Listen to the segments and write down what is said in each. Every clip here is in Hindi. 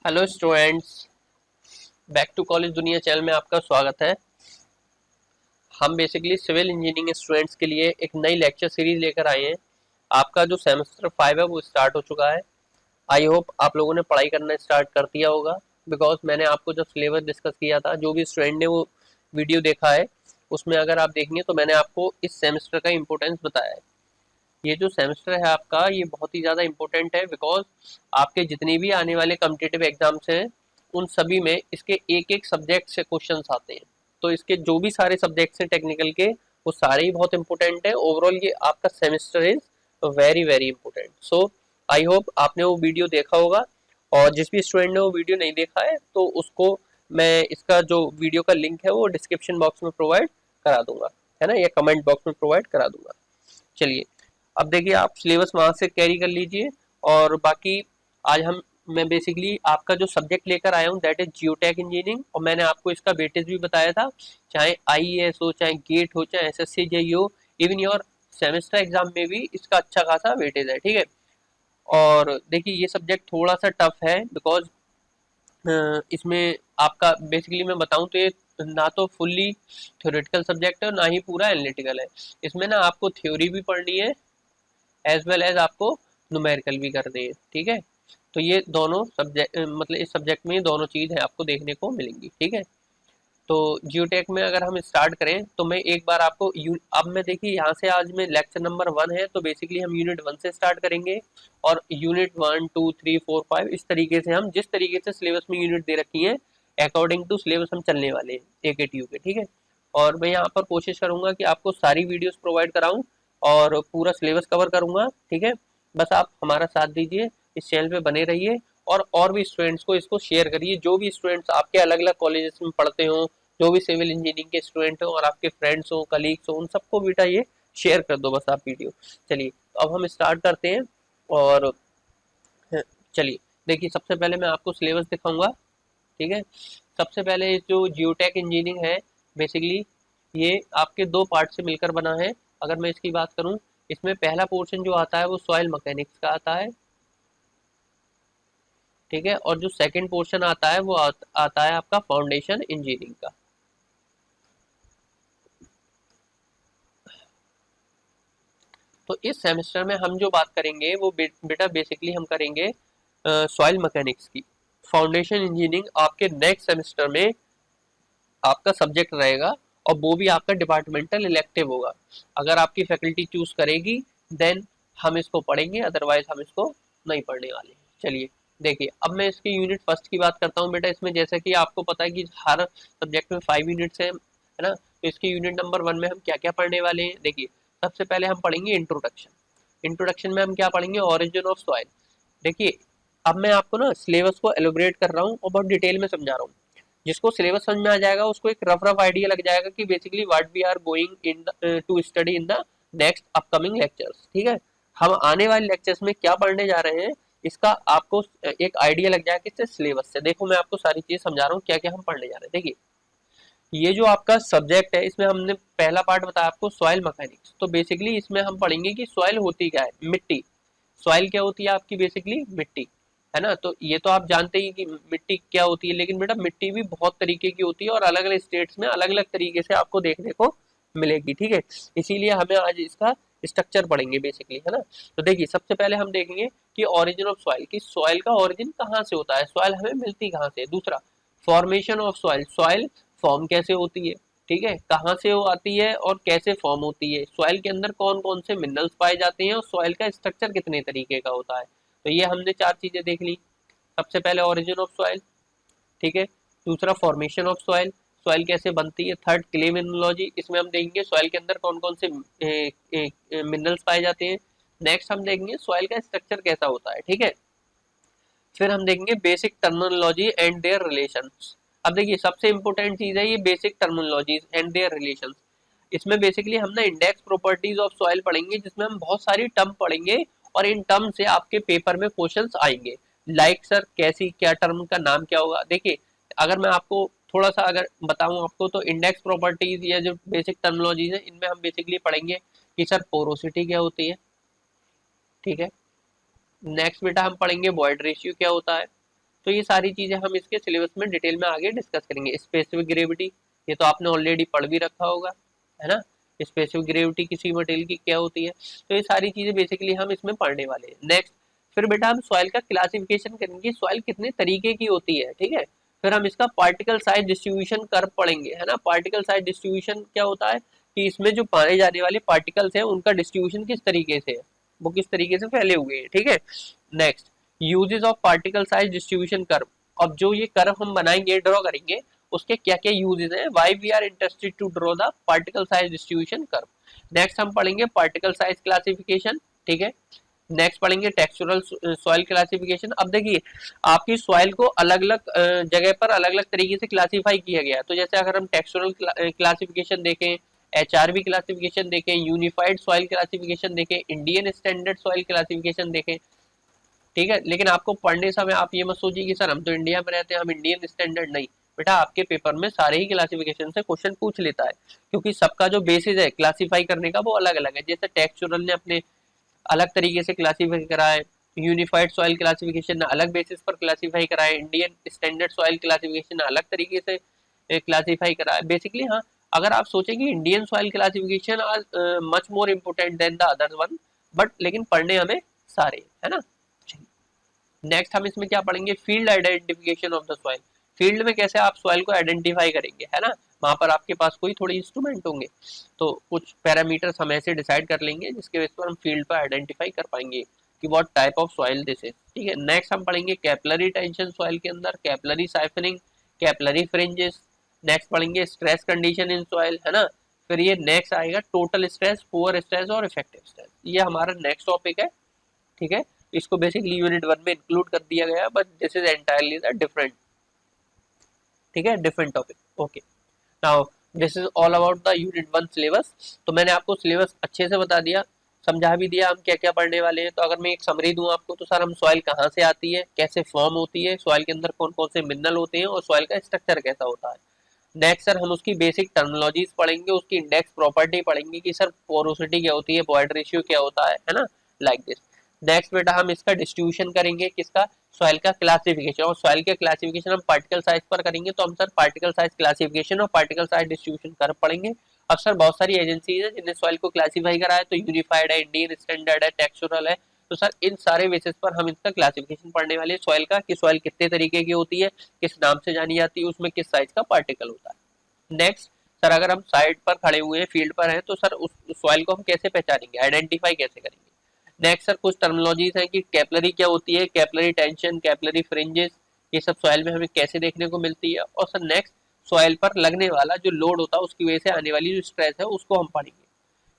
Hello students, back to college Duniya channel में आपका स्वागत है। हम बेसिकली सिविल इंजीनियरिंग स्टूडेंट्स के लिए एक नई लेक्चर सीरीज लेकर आए हैं। आपका जो सेमेस्टर 5 है वो स्टार्ट हो चुका है। आई होप आप लोगों ने पढ़ाई करना स्टार्ट कर दिया होगा, बिकॉज मैंने आपको जब सिलेबस डिस्कस किया था, जो भी स्टूडेंट ने वो वीडियो देखा है उसमें अगर आप देखेंगे तो मैंने आपको इस सेमेस्टर का इम्पोर्टेंस बताया है। ये जो सेमेस्टर है आपका, ये बहुत ही ज़्यादा इम्पोर्टेंट है, बिकॉज आपके जितने भी आने वाले कम्पिटिटिव एग्जाम्स हैं उन सभी में इसके एक एक सब्जेक्ट से क्वेश्चंस आते हैं। तो इसके जो भी सारे सब्जेक्ट्स हैं टेक्निकल के, वो सारे ही बहुत इंपॉर्टेंट है। ओवरऑल ये आपका semester is very very important. So I hope आपने वो वीडियो देखा होगा, और जिस भी स्टूडेंट ने वो वीडियो नहीं देखा है तो उसको मैं इसका जो वीडियो का लिंक है वो डिस्क्रिप्शन बॉक्स में प्रोवाइड करा दूंगा, है ना, या कमेंट बॉक्स में प्रोवाइड करा दूंगा। चलिए, अब देखिए आप सिलेबस वहां से कैरी कर लीजिए। और बाकी आज मैं बेसिकली आपका जो सब्जेक्ट लेकर आया हूँ दैट इज जियोटेक इंजीनियरिंग, और मैंने आपको इसका वेटेज भी बताया था। चाहे आईएएस हो, चाहे गेट हो, चाहे एसएससी जेईई हो, इवन योर सेमेस्टर एग्जाम में भी इसका अच्छा खासा वेटेज है, ठीक है। और देखिए ये सब्जेक्ट थोड़ा सा टफ है, बिकॉज इसमें आपका बेसिकली मैं बताऊं तो ये ना तो फुल्ली थ्योरेटिकल सब्जेक्ट है और ना ही पूरा एनालिटिकल है। इसमें ना आपको थ्योरी भी पढ़नी है एज वेल एज आपको न्यूमेरिकल भी करने हैं, ठीक है। तो ये दोनों सब्जेक्ट, मतलब इस सब्जेक्ट में ये दोनों चीज़ है आपको देखने को मिलेंगी, ठीक है। तो जियोटेक में अगर हम स्टार्ट करें तो मैं एक बार आपको अब मैं देखिए यहाँ से आज में लेक्चर नंबर 1 है, तो बेसिकली हम यूनिट 1 से स्टार्ट करेंगे। और यूनिट 1 2 3 4 5 इस तरीके से हम जिस तरीके से सिलेबस में यूनिट दे रखी है अकॉर्डिंग टू सिलेबस हम चलने वाले हैं AKTU के, ठीक है। और मैं यहाँ पर कोशिश करूंगा कि आपको सारी वीडियोस प्रोवाइड कराऊं और पूरा सिलेबस कवर करूंगा, ठीक है। बस आप हमारा साथ दीजिए, इस चैनल पे बने रहिए, और भी स्टूडेंट्स को इसको शेयर करिए। जो भी स्टूडेंट्स आपके अलग अलग कॉलेजेस में पढ़ते हो, जो भी सिविल इंजीनियरिंग के स्टूडेंट हो और आपके फ्रेंड्स हो, कलीग्स हो, उन सबको बेटा ये शेयर कर दो बस आप वीडियो। चलिए, तो अब हम स्टार्ट करते हैं। और चलिए, देखिए सबसे पहले मैं आपको सिलेबस दिखाऊंगा, ठीक है। सबसे पहले जो जियोटेक इंजीनियरिंग है, बेसिकली ये आपके दो पार्ट से मिलकर बना है। अगर मैं इसकी बात करूं, इसमें पहला पोर्शन जो आता है वो सॉइल मैकेनिक्स का आता है, ठीक है। और जो सेकंड पोर्शन आता है वो आता है आपका फाउंडेशन इंजीनियरिंग का। तो इस सेमेस्टर में हम जो बात करेंगे वो बेटा बेसिकली हम करेंगे सॉइल मैकेनिक्स की। फाउंडेशन इंजीनियरिंग आपके नेक्स्ट सेमेस्टर में आपका सब्जेक्ट रहेगा, और वो भी आपका डिपार्टमेंटल इलेक्टिव होगा। अगर आपकी फैकल्टी चूज करेगी देन हम इसको पढ़ेंगे, अदरवाइज हम इसको नहीं पढ़ने वाले। चलिए, देखिए अब मैं इसके यूनिट फर्स्ट की बात करता हूँ बेटा। इसमें जैसे कि आपको पता है कि हर सब्जेक्ट में 5 यूनिट्स हैं, है ना। तो इसके यूनिट नंबर 1 में हम क्या क्या पढ़ने वाले हैं, देखिए सबसे पहले हम पढ़ेंगे इंट्रोडक्शन। इंट्रोडक्शन में हम क्या पढ़ेंगे, ओरिजिन ऑफ सॉइल। देखिए, अब मैं आपको ना सिलेबस को एलोबरेट कर रहा हूँ और बहुत डिटेल में समझा रहा हूँ। जिसको सिलेबस समझ में आ जाएगा उसको एक रफ रफ आइडिया लग जाएगा कि basically what we are going into study in the next upcoming lectures, ठीक है। हम आने वाले लेक्चर्स में क्या पढ़ने जा रहे हैं इसका आपको एक आइडिया लग जाएगा किससे, सिलेबस से। देखो मैं आपको सारी चीज समझा रहा हूँ क्या क्या हम पढ़ने जा रहे हैं। देखिए, ये जो आपका सब्जेक्ट है इसमें हमने पहला पार्ट बताया आपको सॉइल मैकेनिक्स। तो बेसिकली इसमें हम पढ़ेंगे कि सॉइल होती क्या है, मिट्टी। सॉइल क्या होती है आपकी, बेसिकली मिट्टी, है ना। तो ये तो आप जानते ही कि मिट्टी क्या होती है, लेकिन बेटा मिट्टी भी बहुत तरीके की होती है और अलग अलग स्टेट्स में अलग अलग तरीके से आपको देखने को मिलेगी, ठीक है। इसीलिए हमें आज इसका स्ट्रक्चर पढ़ेंगे बेसिकली, है ना। तो देखिए सबसे पहले हम देखेंगे कि ओरिजिन ऑफ सॉइल, कि सॉइल का ओरिजिन कहाँ से होता है, सॉइल हमें मिलती कहाँ से। दूसरा, formation of soil, soil form कैसे होती है, ठीक है, कहाँ से वो आती है और कैसे फॉर्म होती है, सॉइल के अंदर कौन कौन से मिनरल्स पाए जाते हैं और सॉइल का स्ट्रक्चर कितने तरीके का होता है। तो ये हमने 4 चीजें देख ली। सबसे पहले ओरिजिन ऑफ सॉइल, ठीक है। दूसरा, फॉर्मेशन ऑफ सॉइल, सॉइल कैसे बनती है। थर्ड, क्ले मिनरोलॉजी, इसमें हम देखेंगे सॉइल के अंदर कौन कौन से मिनरल्स पाए जाते हैं। नेक्स्ट हम देखेंगे सॉइल का स्ट्रक्चर कैसा होता है, ठीक है। फिर हम देखेंगे basic terminology and their relations. अब देखिए सबसे इंपॉर्टेंट चीज है ये basic terminologies and their relations. इसमें बेसिकली हम ना इंडेक्स प्रॉपर्टीज ऑफ सॉइल पढ़ेंगे, जिसमें हम बहुत सारी टर्म पढ़ेंगे और इन टर्म से आपके पेपर में क्वेश्चंस आएंगे। लाइक सर कैसी, क्या टर्म का नाम क्या होगा। देखिए, अगर मैं आपको थोड़ा सा अगर बताऊं आपको, तो इंडेक्स प्रॉपर्टीज या जो बेसिक टर्मिनोलॉजीज है इनमें हम बेसिकली पढ़ेंगे कि सर पोरोसिटी क्या होती है, ठीक है। नेक्स्ट बेटा हम पढ़ेंगे वॉइड रेशियो क्या होता है। तो ये सारी चीजें हम इसके सिलेबस में डिटेल में आगे डिस्कस करेंगे। स्पेसिफिक ग्रेविटी, ये तो आपने ऑलरेडी पढ़ भी रखा होगा, है ना। स्पेसिफिक ग्रेविटी किसी मटेरियल की क्या होती है, तो ये सारी चीजें बेसिकली हम इसमें पढ़ने वाले हैं। नेक्स्ट फिर बेटा हम सॉइल का क्लासिफिकेशन करेंगे, सॉइल कितने तरीके की होती है, ठीक है। फिर हम इसका पार्टिकल साइज डिस्ट्रीब्यूशन कर पढ़ेंगे, है ना। पार्टिकल साइज डिस्ट्रीब्यूशन क्या होता है कि इसमें जो पाए जाने वाले पार्टिकल्स हैं उनका डिस्ट्रीब्यूशन किस तरीके से है, वो किस तरीके से फैले हुए हैं, ठीक है। Next uses of particle size distribution curve, अब जो ये कर्व हम बनाएंगे, ड्रॉ करेंगे, उसके क्या क्या यूजेस हैं, why we are interested to draw the particle size distribution curve. Next हम पढ़ेंगे पार्टिकल साइज क्लासिफिकेशन, ठीक है। नेक्स्ट पढ़ेंगे टेक्सचुरल सॉइल क्लासिफिकेशन। अब देखिए आपकी सॉइल को अलग अलग जगह पर अलग अलग तरीके से क्लासिफाई किया गया है। तो जैसे अगर हम टेक्सचुरल क्लासिफिकेशन देखें, एचआरबी क्लासिफिकेशन देखें, यूनिफाइड सॉइल क्लासिफिकेशन देखें, इंडियन स्टैंडर्ड सॉइल क्लासिफिकेशन देखें, ठीक है। लेकिन आपको पढ़ने समय आप ये मत सोचिए कि सर हम तो इंडिया में रहते हैं, हम इंडियन स्टैंडर्ड नहीं। बेटा आपके पेपर में सारे ही क्लासिफिकेशन से क्वेश्चन पूछ लेता है, क्योंकि सबका जो बेसिस है क्लासिफाई करने का वो अलग अलग है। जैसे टेक्सचुरल ने अपने अलग तरीके से क्लासिफाई करा है, यूनिफाइड सॉइल क्लासिफिकेशन ने अलग बेसिस पर क्लासिफाई करा है, इंडियन स्टैंडर्ड सॉइल क्लासिफिकेशन ने अलग तरीके से क्लासिफाई करा है। बेसिकली हाँ, अगर आप सोचें कि Indian soil classification are much more important than the other one, but लेकिन पढ़ने हमें सारे, है ना। नेक्स्ट हम इसमें क्या पढ़ेंगे, field identification of the soil. Field में कैसे आप सॉइल को आइडेंटिफाई करेंगे, है ना। वहां पर आपके पास कोई थोड़ी इंस्ट्रूमेंट होंगे, तो कुछ पैरामीटर्स हम ऐसे डिसाइड कर लेंगे जिसके बेस पर हम फील्ड पर आइडेंटिफाई कर पाएंगे कि what type of soil this is, ठीक है। नेक्स्ट हम पढ़ेंगे कैपिलरी टेंशन सॉइल के अंदर, capillary siphoning, capillary fringes. Next पढ़ेंगे स्ट्रेस कंडीशन इन सॉइल, है ना। फिर ये नेक्स्ट आएगा टोटल स्ट्रेस, पुअर स्ट्रेस और इफेक्टिव स्ट्रेस, ये हमारा नेक्स्ट टॉपिक है, ठीक है। इसको बेसिकली यूनिट 1 में इंक्लूड कर दिया गया, but this is entirely the different, ठीक है, different topic. Okay, now this is all about the unit 1 syllabus. तो मैंने आपको सिलेबस अच्छे से बता दिया, समझा भी दिया हम क्या क्या पढ़ने वाले हैं। तो अगर मैं एक समरी दूं आपको, तो सर हम सॉइल कहाँ से आती है, कैसे फॉर्म होती है, सॉइल के अंदर कौन कौन से मिनरल होते हैं और सॉइल का स्ट्रक्चर कैसा होता है। नेक्स्ट सर हम उसकी बेसिक टर्मिनोलॉजीज पढ़ेंगे, उसकी इंडेक्स प्रॉपर्टी पढ़ेंगे कि सर पोरोसिटी क्या होती है, बॉयड रेशियो क्या होता है ना, लाइक दिस। नेक्स्ट बेटा हम इसका डिस्ट्रीब्यूशन करेंगे, किसका, सॉइल का क्लासिफिकेशन, और सॉइल के क्लासिफिकेशन हम पार्टिकल साइज पर करेंगे। तो हम सर पार्टिकल साइज क्लासिफिकेशन और पार्टिकल साइज डिस्ट्रीब्यूशन कर पढ़ेंगे। अब सर बहुत सारी एजेंसीज है जिन्हें सॉइल को क्लासिफाई करा है, तो यूनिफाइड है, इंडियन स्टैंडर्ड है, टेक्सचुरल है। तो सर इन सारे बेसिस पर हम इसका क्लासिफिकेशन पढ़ने वाले हैं सॉइल का, कि सॉइल कितने तरीके की होती है, किस नाम से जानी जाती है, उसमें किस साइज का पार्टिकल होता है। नेक्स्ट सर अगर हम साइड पर खड़े हुए हैं, फील्ड पर हैं, तो सर उस सॉइल को हम कैसे पहचानेंगे, आइडेंटिफाई कैसे करेंगे। नेक्स्ट सर कुछ टर्मिनोलॉजीज हैं कि कैपिलरी क्या होती है, कैपिलरी टेंशन, कैपिलरी फ्रिंजेस, ये सब सॉइल में हमें कैसे देखने को मिलती है। और सर नेक्स्ट सॉइल पर लगने वाला जो लोड होता है उसकी वजह से आने वाली जो स्ट्रेस है उसको हम पढ़ेंगे,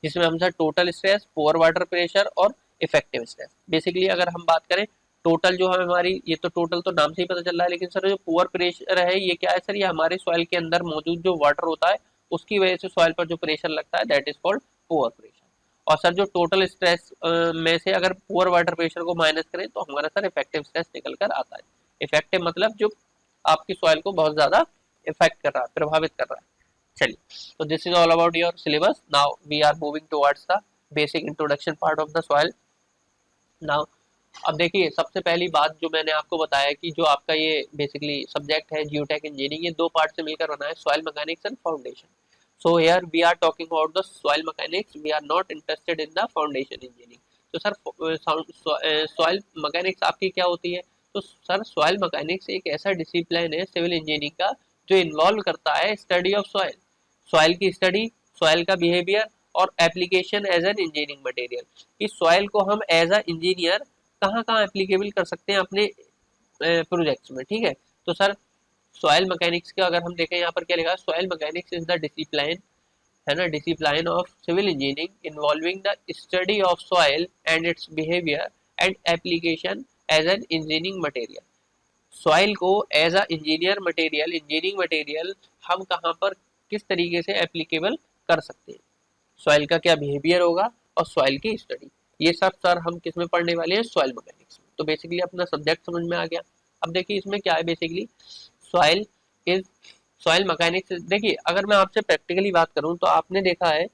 जिसमें हम सर टोटल स्ट्रेस, पोर वाटर प्रेशर और इफेक्टिव स्ट्रेस। बेसिकली अगर हम बात करें टोटल जो है हमारी, ये तो टोटल तो नाम से ही पता चल रहा है, लेकिन सर जो पुअर प्रेशर है ये क्या है सर, ये हमारे सॉइल के अंदर मौजूद जो वाटर होता है उसकी वजह से सॉइल पर जो प्रेशर लगता है, that is called poor pressure. और सर जो टोटल स्ट्रेस में से अगर पुअर वाटर प्रेशर को माइनस करें तो हमारा सर इफेक्टिव स्ट्रेस निकल कर आता है। इफेक्टिव मतलब जो आपकी सॉइल को बहुत ज्यादा इफेक्ट कर रहा है, प्रभावित कर रहा है। चलिए, तो this is all about your syllabus. Now we are moving towards the basic introduction part of the soil. Now अब देखिए सबसे पहली बात जो मैंने आपको बताया कि जो आपका ये बेसिकली सब्जेक्ट है जियोटेक इंजीनियरिंग, ये दो पार्ट से मिलकर बना है, soil mechanics and foundation. So here we are talking about the soil mechanics. We are not interested in the foundation engineering. तो सर सॉइल मैकेनिक्स आपकी क्या होती है, तो सर सॉइल मैकेनिक्स एक ऐसा डिसिप्लिन है सिविल इंजीनियरिंग का जो इन्वॉल्व करता है स्टडी ऑफ सॉइल, सॉइल की स्टडी, सॉइल का बिहेवियर और application as an engineering material. इस सॉइल को हम एज अ इंजीनियर कहाँ कहाँ एप्लीकेबल कर सकते हैं अपने प्रोजेक्ट्स में, ठीक है। तो सर सॉइल मैकेनिक्स का अगर हम देखें यहाँ पर क्या लिखा है, soil mechanics is the discipline, है ना, discipline of civil engineering involving the study of soil and its behaviour and application as an engineering material. Soil को as a engineer material, engineering material हम कहाँ पर किस तरीके से एप्लीकेबल कर सकते हैं, सॉइल का क्या बिहेवियर होगा और सॉइल की स्टडी, ये सब सर हम किस में पढ़ने वाले हैं, सॉइल मैकेनिक्स में। तो बेसिकली अपना सब्जेक्ट समझ में आ गया। अब देखिए इसमें क्या है, basically soil is, soil mechanics, देखिए अगर मैं आपसे प्रैक्टिकली बात करूं तो आपने देखा है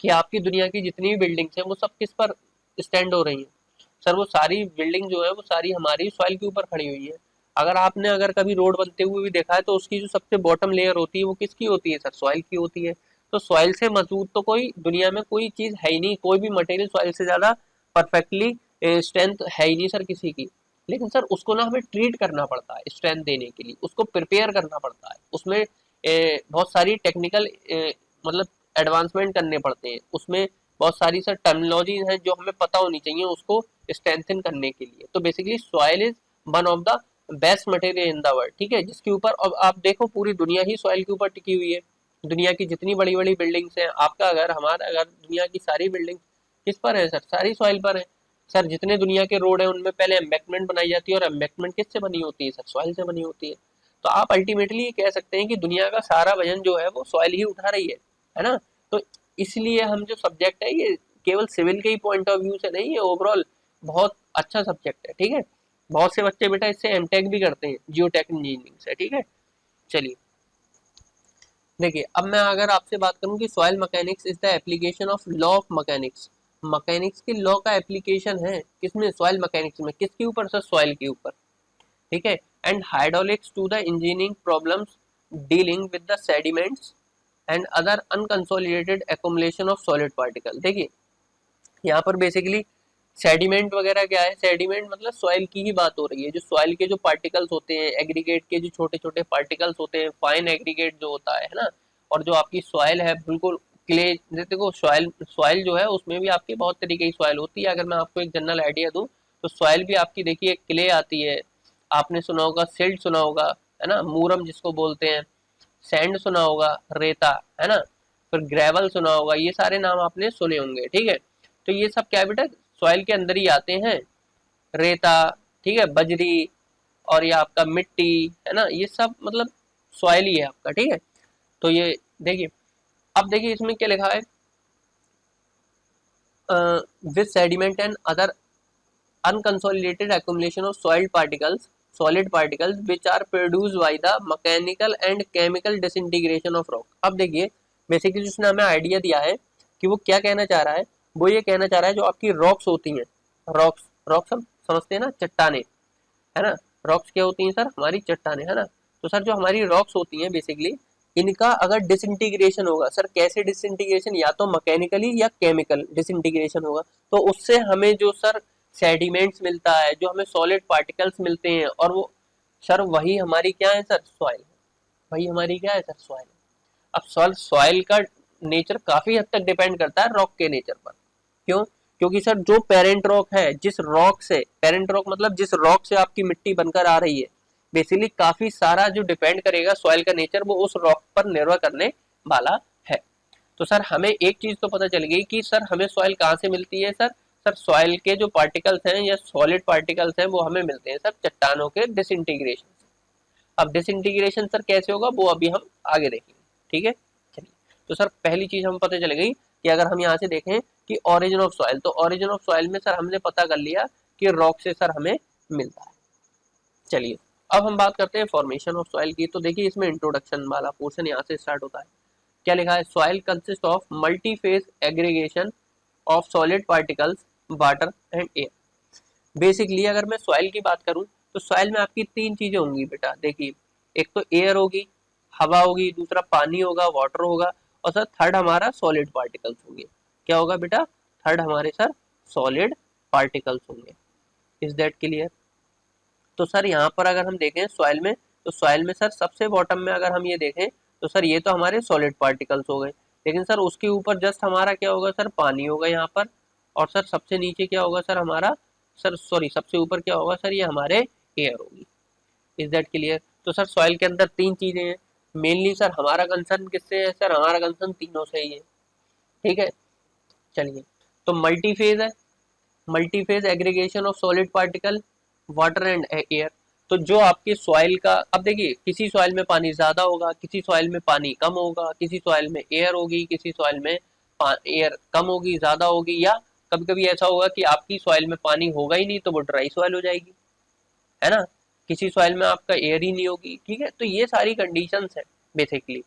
कि आपकी दुनिया की जितनी भी बिल्डिंग्स हैं वो सब किस पर स्टैंड हो रही हैं, सर वो सारी बिल्डिंग जो है वो सारी हमारी सॉइल के ऊपर खड़ी हुई है। अगर कभी रोड बनते हुए भी देखा है तो उसकी जो सबसे बॉटम लेयर होती है वो किसकी होती है सर, सॉइल की होती है। तो सॉइल से मजबूत तो कोई दुनिया में कोई चीज है ही नहीं, कोई भी मटेरियल सॉइल से ज्यादा परफेक्टली स्ट्रेंथ है ही नहीं सर किसी की। लेकिन सर उसको ना हमें ट्रीट करना पड़ता है स्ट्रेंथ देने के लिए, उसको प्रिपेयर करना पड़ता है, उसमें बहुत सारी टेक्निकल मतलब एडवांसमेंट करने पड़ते हैं, उसमें बहुत सारी सर टर्मिनोलॉजीज हैं जो हमें पता होनी चाहिए उसको स्ट्रेंथन करने के लिए। तो basically soil is one of the best material in the world, ठीक है, जिसके ऊपर अब आप देखो पूरी दुनिया ही सॉइल के ऊपर टिकी हुई है। दुनिया की जितनी बड़ी बड़ी बिल्डिंग्स हैं, आपका घर हमारा घर, दुनिया की सारी बिल्डिंग किस पर है सर, सारी सॉइल पर है। सर जितने दुनिया के रोड है उनमें पहले एम्बैंकमेंट बनाई जाती है, और एम्बैंकमेंट किससे बनी होती है सर, सॉइल से बनी होती है। तो आप अल्टीमेटली ये कह सकते हैं कि दुनिया का सारा वजन जो है वो सॉइल ही उठा रही है ना। तो इसलिए हम जो सब्जेक्ट है ये केवल सिविल के ही पॉइंट ऑफ व्यू से नहीं, ये ओवरऑल बहुत अच्छा सब्जेक्ट है, ठीक है। बहुत से बच्चे बेटा इससे एमटेक भी करते हैं जियोटेक इंजीनियरिंग से, ठीक है। चलिए देखिए, अब मैं अगर आपसे बात करूं कि soil mechanics is the application of law of mechanics, mechanics की लॉ का एप्लीकेशन है किसमें, सॉइल मैकेनिक्स में। किसके ऊपर सर, सॉइल के ऊपर, ठीक है। And hydraulics to the engineering problems dealing with the sediments and other unconsolidated accumulation of solid particle. देखिए यहाँ पर बेसिकली सेडिमेंट वगैरह क्या है, सेडिमेंट मतलब सॉइल की ही बात हो रही है। जो सॉइल के जो पार्टिकल्स होते हैं, एग्रीगेट के जो छोटे छोटे पार्टिकल्स होते हैं, फाइन एग्रीगेट जो होता है ना, और जो आपकी सॉइल है बिल्कुल क्ले, देखो सॉइल सॉइल जो है उसमें भी आपकी बहुत तरीके की सॉइल होती है। अगर मैं आपको एक जनरल आइडिया दूं तो सॉइल भी आपकी देखिए क्ले आती है, आपने सुना होगा सिल्ट सुना होगा, है ना, मूरम जिसको बोलते हैं, सैंड सुना होगा, रेता, है ना, फिर ग्रेवल सुना होगा, ये सारे नाम आपने सुने होंगे, ठीक है। तो ये सब क्या है बेटा, सॉइल के अंदर ही आते हैं। रेता, ठीक है, बजरी, और ये आपका मिट्टी, है ना, ये सब मतलब सॉइल ही है आपका, ठीक है। तो ये देखिए, अब देखिए इसमें क्या लिखा है, with sediment and other unconsolidated accumulation of solid particles which are produced by the mechanical and chemical disintegration of rock। अब देखिए बेसिकली जिसने हमें आइडिया दिया है कि वो क्या कहना चाह रहा है, वो ये कहना चाह रहा है जो आपकी रॉक्स होती हैं, रॉक्स रॉक्स हम समझते हैं ना, चट्टाने, है ना, रॉक्स क्या होती हैं सर, हमारी चट्टाने, है ना। तो सर जो हमारी रॉक्स होती हैं बेसिकली, इनका अगर डिसइंटीग्रेशन होगा सर, कैसे डिसइंटीग्रेशन, या तो मैकेनिकली या केमिकल डिसइंटीग्रेशन होगा, तो उससे हमें जो सर सेडिमेंट्स मिलता है, जो हमें सॉलिड पार्टिकल्स मिलते हैं, और वो सर वही हमारी क्या है सर, सॉइल, वही हमारी क्या है सर, सॉइल। अब सॉइल का नेचर काफी हद तक डिपेंड करता है रॉक के नेचर पर। क्यों, क्योंकि सर जो पेरेंट रॉक है, जिस रॉक से, पेरेंट रॉक मतलब जिस रॉक से आपकी मिट्टी बनकर आ रही है, बेसिकली काफी सारा जो डिपेंड करेगा सॉइल का नेचर वो उस रॉक पर निर्भर करने वाला है। तो सर हमें एक चीज तो पता चल गई कि सर हमें सॉइल कहाँ से मिलती है सर, सर सॉइल के जो पार्टिकल्स हैं या सॉलिड पार्टिकल्स हैं वो हमें मिलते हैं सर चट्टानों के डिसइंटीग्रेशन से। अब डिसइंटीग्रेशन सर कैसे होगा वो अभी हम आगे देखेंगे, ठीक है। चलिए, तो सर पहली चीज हम पता चल गई कि अगर हम यहाँ से देखें कि ओरिजिन ऑफ सॉइल, तो ओरिजिन ऑफ सॉइल में सर हमने पता कर लिया कि रॉक से सर हमें मिलता है। चलिए अब हम बात करते हैं फॉर्मेशन ऑफ सॉइल की। तो देखिए इसमें इंट्रोडक्शन वाला पोर्शन यहाँ से स्टार्ट होता है। क्या लिखा है, soil consist of multi phase aggregation of solid particles, water and air. Basically अगर मैं सॉइल की बात करूं तो सॉइल में आपकी तीन चीजें होंगी बेटा, देखिए एक तो एयर होगी, हवा होगी, दूसरा पानी होगा, वाटर होगा, और सर थर्ड हमारा सॉलिड पार्टिकल्स होंगे। क्या होगा बेटा, थर्ड हमारे सर सॉलिड पार्टिकल्स होंगे। Is that clear. तो सर यहाँ पर अगर हम देखें सॉइल में, तो सॉइल में सर सबसे बॉटम में अगर हम ये देखें तो सर ये तो हमारे सॉलिड पार्टिकल्स हो गए, लेकिन सर उसके ऊपर जस्ट हमारा क्या होगा सर, पानी होगा यहाँ पर, और सर सबसे नीचे क्या होगा सर हमारा, सर सॉरी सबसे ऊपर क्या होगा सर, ये हमारे एयर होगी। Is that clear. तो सर सॉइल के अंदर तीन चीजें हैं मेनली सर, हमारा कंसर्न किससे है सर, हमारा कंसर्न तीनों से ही है, ठीक है। चलिए, तो मल्टी फेज है, multi phase aggregation of solid particle, water and air. तो जो आपकी सॉइल का, अब देखिए किसी सॉइल में पानी ज्यादा होगा, किसी सॉइल में पानी कम होगा, किसी सॉइल में एयर होगी, किसी सॉइल में एयर कम होगी, ज्यादा होगी, या कभी कभी ऐसा होगा कि आपकी सॉइल में पानी होगा ही नहीं तो वो ड्राई सॉइल हो जाएगी, है ना, किसी सॉइल में आपका एयर ही नहीं होगी, ठीक है। तो ये सारी कंडीशंस है बेसिकली।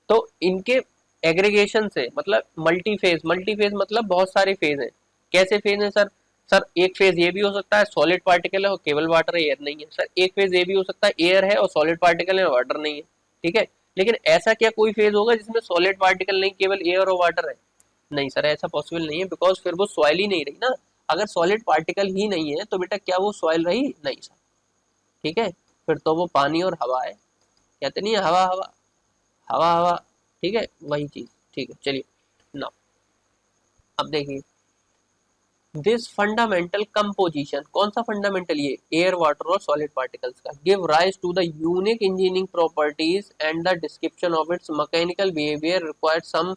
तो इनके एग्रीगेशन से मतलब मल्टी फेज मतलब बहुत सारे फेज हैं। कैसे फेज हैं सर, सर एक फेज ये भी हो सकता है सॉलिड पार्टिकल है और केवल वाटर है, एयर नहीं है। सर एक फेज ये भी हो सकता है एयर है और सॉलिड पार्टिकल है, वाटर नहीं है। ठीक है, लेकिन ऐसा क्या कोई फेज होगा जिसमें सॉलिड पार्टिकल नहीं, केवल एयर और वाटर है? नहीं सर, ऐसा पॉसिबल नहीं है, बिकॉज फिर वो सॉइल ही नहीं रही ना। अगर सॉलिड पार्टिकल ही नहीं है तो बेटा क्या वो सॉइल रही? नहीं सर। ठीक है, फिर तो वो पानी और हवा है। कहते नहीं है हवा हवा, हवा हवा। ठीक है, वही चीज। ठीक है, चलिए ना, अब देखिए दिस फंडामेंटल कंपोजिशन, कौन सा फंडामेंटल? ये एयर, वाटर और सॉलिड पार्टिकल्स का, give rise to the unique engineering properties and the description of its mechanical behaviour required some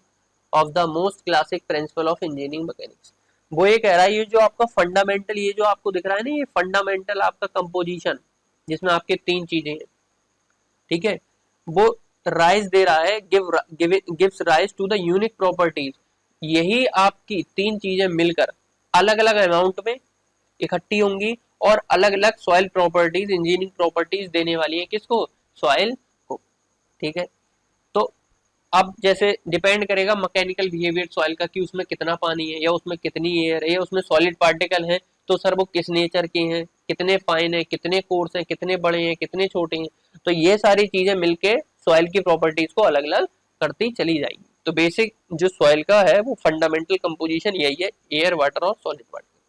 of the most classic principle of engineering mechanics. वो ये कह रहा है, ये जो आपका फंडामेंटल, ये जो आपको दिख रहा है ना, ये फंडामेंटल आपका कंपोजिशन, जिसमें आपके तीन चीजें हैं। ठीक है, वो राइज दे रहा है, gives rise to the unique properties. यही आपकी तीन चीजें मिलकर अलग अलग अमाउंट में इकट्ठी होंगी और अलग अलग सॉइल प्रॉपर्टीज, इंजीनियरिंग प्रॉपर्टीज देने वाली है किसको? सॉइल को। ठीक है, तो अब जैसे डिपेंड करेगा मैकेनिकल बिहेवियर सॉइल का कि उसमें कितना पानी है या उसमें कितनी एयर है या उसमें सॉलिड पार्टिकल है, तो सर वो किस नेचर के हैं, कितने फाइन है, कितने कोर्स हैं, कितने बड़े हैं, कितने छोटे हैं। तो ये सारी चीजें मिलके सॉइल की प्रॉपर्टीज को अलग अलग करती चली जाएगी। तो बेसिक जो सॉइल का है वो फंडामेंटल कंपोजिशन यही है, एयर, वाटर और सॉलिड पार्टिकल।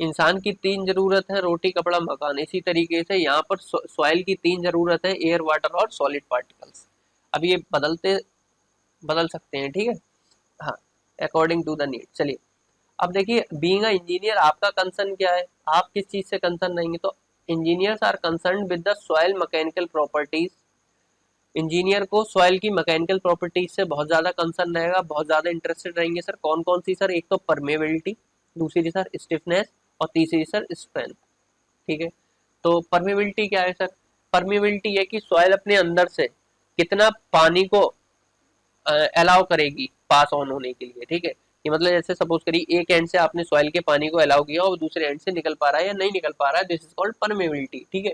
इंसान की तीन जरूरत है, रोटी, कपड़ा, मकान। इसी तरीके से यहाँ पर सॉइल की तीन जरूरत है, एयर, वाटर और सॉलिड पार्टिकल्स। अब ये बदल सकते हैं। ठीक है, हाँ, अकॉर्डिंग टू द नीड। चलिए अब देखिए, बीइंग अ इंजीनियर आपका कंसर्न क्या है? आप किस चीज से कंसर्न रहेंगे? तो engineers are concern with the soil mechanical properties. Engineer को सॉइल की मैकेनिकल प्रॉपर्टीज से बहुत ज्यादा कंसर्न रहेगा, बहुत ज्यादा इंटरेस्टेड रहेंगे। सर कौन कौन सी? सर एक तो परमेबिलिटी, दूसरी सर स्टिफनेस और तीसरी सर स्ट्रेंथ। ठीक है, तो परमेबिलिटी क्या है? सर परमेबिलिटी है कि सॉइल अपने अंदर से कितना पानी को अलाउ करेगी पास ऑन होने के लिए। ठीक है, कि मतलब जैसे सपोज करिए एक एंड से आपने सॉइल के पानी को अलाउ किया और दूसरे एंड से निकल पा रहा है या नहीं निकल पा रहा है, दिस इज कॉल्ड परमेबिलिटी। ठीक है,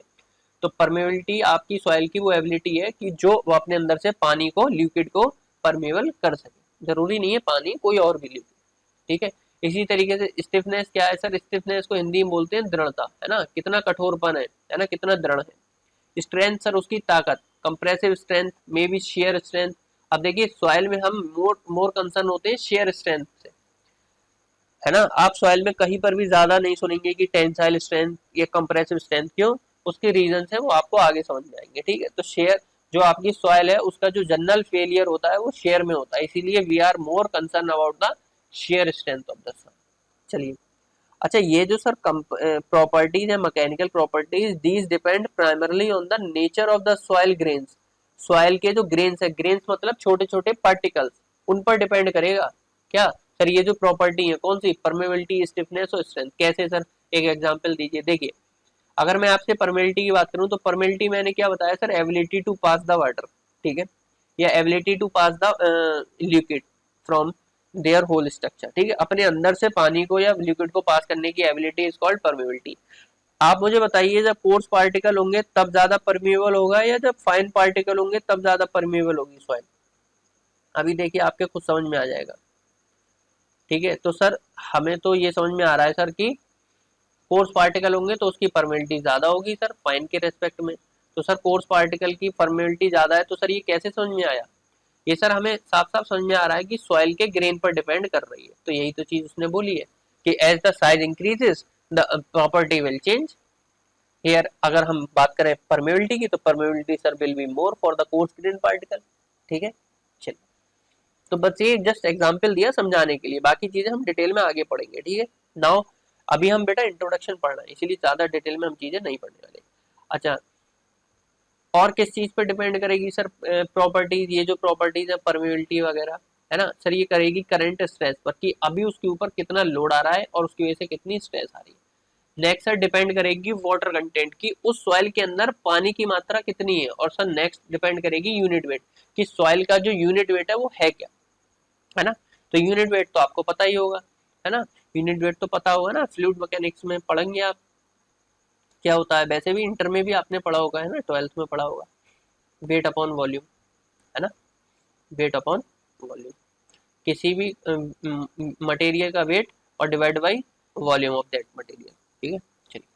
तो परमेबिलिटी आपकी सॉइल की वो एबिलिटी है कि जो वो अपने अंदर से पानी को, लिक्विड को परमेबल कर सके। जरूरी नहीं है पानी, कोई और भी लिक्विड। ठीक है, इसी तरीके से स्टिफनेस क्या है? सर स्टिफनेस को हिंदी में बोलते हैं दृढ़ता, है ना, कितना कठोरपन है ना, कितना दृढ़ है। स्ट्रेंथ सर उसकी ताकत, compressive strength, may be shear strength. अब देखिए सॉइल में हम मोर कंसर्न होते हैं शेयर स्ट्रेंथ से, है ना। आप सॉइल में कहीं पर भी ज्यादा नहीं सुनेंगे कि टेंसाइल स्ट्रेंथ या कंप्रेसिव स्ट्रेंथ। क्यों? उसके रीजन है वो आपको आगे समझ में आएंगे। ठीक है, तो शेयर, जो आपकी सॉइल है उसका जो जनरल फेलियर होता है वो शेयर में होता है, इसीलिए we are more concern about the shear strength of the soil. चलिए, अच्छा ये जो सर प्रॉपर्टीज है, mechanical properties, these depend primarily on the nature of the soil grains. Soil के जो ग्रेन्स है, ग्रेन्स मतलब छोटे छोटे पार्टिकल्स, उन पर डिपेंड करेगा। क्या सर? ये जो प्रॉपर्टी है कौन सी? परमेबिलिटी, स्टिफनेस और स्ट्रेंथ। कैसे सर? एक एग्जांपल दीजिए। देखिए अगर मैं आपसे परमेबिलिटी की बात करूं तो परमेबिलिटी मैंने क्या बताया sir? Ability to pass the water. ठीक है, या ability to pass the liquid from their whole structure. ठीक है, अपने अंदर से पानी को या लिक्विड को पास करने की एबिलिटी इज कॉल्ड परमेबिलिटी। आप मुझे बताइए, जब कोर्स पार्टिकल होंगे तब ज्यादा परमेबल होगा या जब फाइन पार्टिकल होंगे तब ज्यादा परमेबल होगी सॉइल? अभी देखिए आपके खुद समझ में आ जाएगा। ठीक है, तो सर हमें तो ये समझ में आ रहा है सर कि कोर्स पार्टिकल होंगे तो उसकी परमेबिलिटी ज्यादा होगी सर फाइन के रेस्पेक्ट में। तो सर कोर्स पार्टिकल की परमेबिलिटी ज्यादा है, तो सर ये कैसे समझ में आया? ये सर हमें साफ साफ समझ में आ रहा है कि सॉइल के ग्रेन पर डिपेंड कर रही है। तो यही तो चीज उसने बोली है कि as the size increases the property will change. Here अगर हम बात करें परमेबिलिटी की, तो permeability sir will be more for the coarse grain particle. ठीक है, चलिए, तो बस ये जस्ट एग्जांपल दिया समझाने के लिए, बाकी चीजें हम डिटेल में आगे पढ़ेंगे। ठीक है, नाउ अभी हम बेटा इंट्रोडक्शन पढ़ रहे हैं, इसीलिए ज्यादा डिटेल में हम चीजें नहीं पढ़ने वाले। अच्छा, और किस चीज पर डिपेंड करेगी सर प्रॉपर्टीज? ये जो प्रॉपर्टीज है परमेबिलिटी वगैरह, है ना सर, ये करेगी करंट स्ट्रेस पर, कि अभी उसके ऊपर कितना लोड आ रहा है और उसकी वजह से कितनी स्ट्रेस आ रही है। नेक्स्ट सर डिपेंड करेगी वाटर कंटेंट की, उस सॉइल के अंदर पानी की मात्रा कितनी है। और सर नेक्स्ट डिपेंड करेगी यूनिट वेट, कि सॉइल का जो यूनिट वेट है वो है क्या, है ना। तो यूनिट वेट तो आपको पता ही होगा, है ना, यूनिट वेट तो पता होगा ना, फ्लूइड मैकेनिक्स में पढ़ेंगे आप क्या होता है। वैसे भी इंटर में भी आपने पढ़ा होगा, है ना, 12th में पढ़ा होगा, वेट अपॉन वॉल्यूम, है ना, वेट अपॉन वॉल्यूम। किसी भी मटेरियल का वेट और divide by volume of that material. ठीक है, चलिए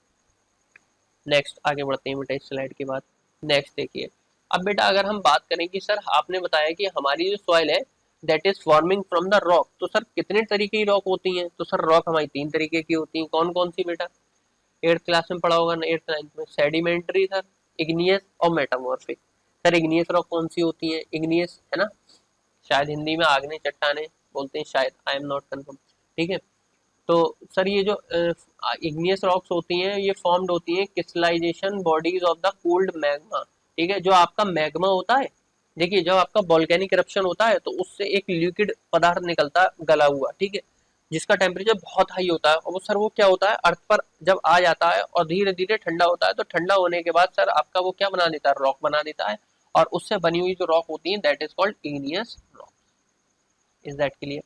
नेक्स्ट आगे बढ़ते हैं बेटा इस स्लाइड के बाद। नेक्स्ट देखिए, अब बेटा अगर हम बात करें कि सर आपने बताया कि हमारी जो सॉइल है that is forming from the rock, तो सर कितने तरीके की रॉक होती हैं? तो सर रॉक हमारी 3 तरीके की होती हैं। कौन कौन सी बेटा? 8th क्लास में पढ़ा होगा ना, 8th 9th में। सेडिमेंट्री सर, इग्नियस और मेटामॉर्फिक। सर इग्नियस रॉक कौन सी होती है? इग्नियस है ना, शायद हिंदी में आग्नेय चट्टाने बोलते हैं शायद, आई एम नॉट कंफर्म। ठीक है, तो सर ये जो इग्नियस रॉक्स होती हैं ये फॉर्म्ड होती हैं crystallization bodies of the cooled magma. ठीक है, जो आपका मैग्मा होता है, देखिए जब आपका वोल्केनिक इरप्शन होता है तो उससे एक लिक्विड पदार्थ निकलता है गला हुआ, ठीक है, जिसका टेम्परेचर बहुत हाई होता है, और वो सर वो क्या होता है अर्थ पर जब आ जाता है और धीरे धीरे ठंडा होता है, तो ठंडा होने के बाद सर आपका वो क्या बना देता है? रॉक बना देता है, और उससे बनी हुई जो रॉक होती है that is called igneous rock. Is that clear?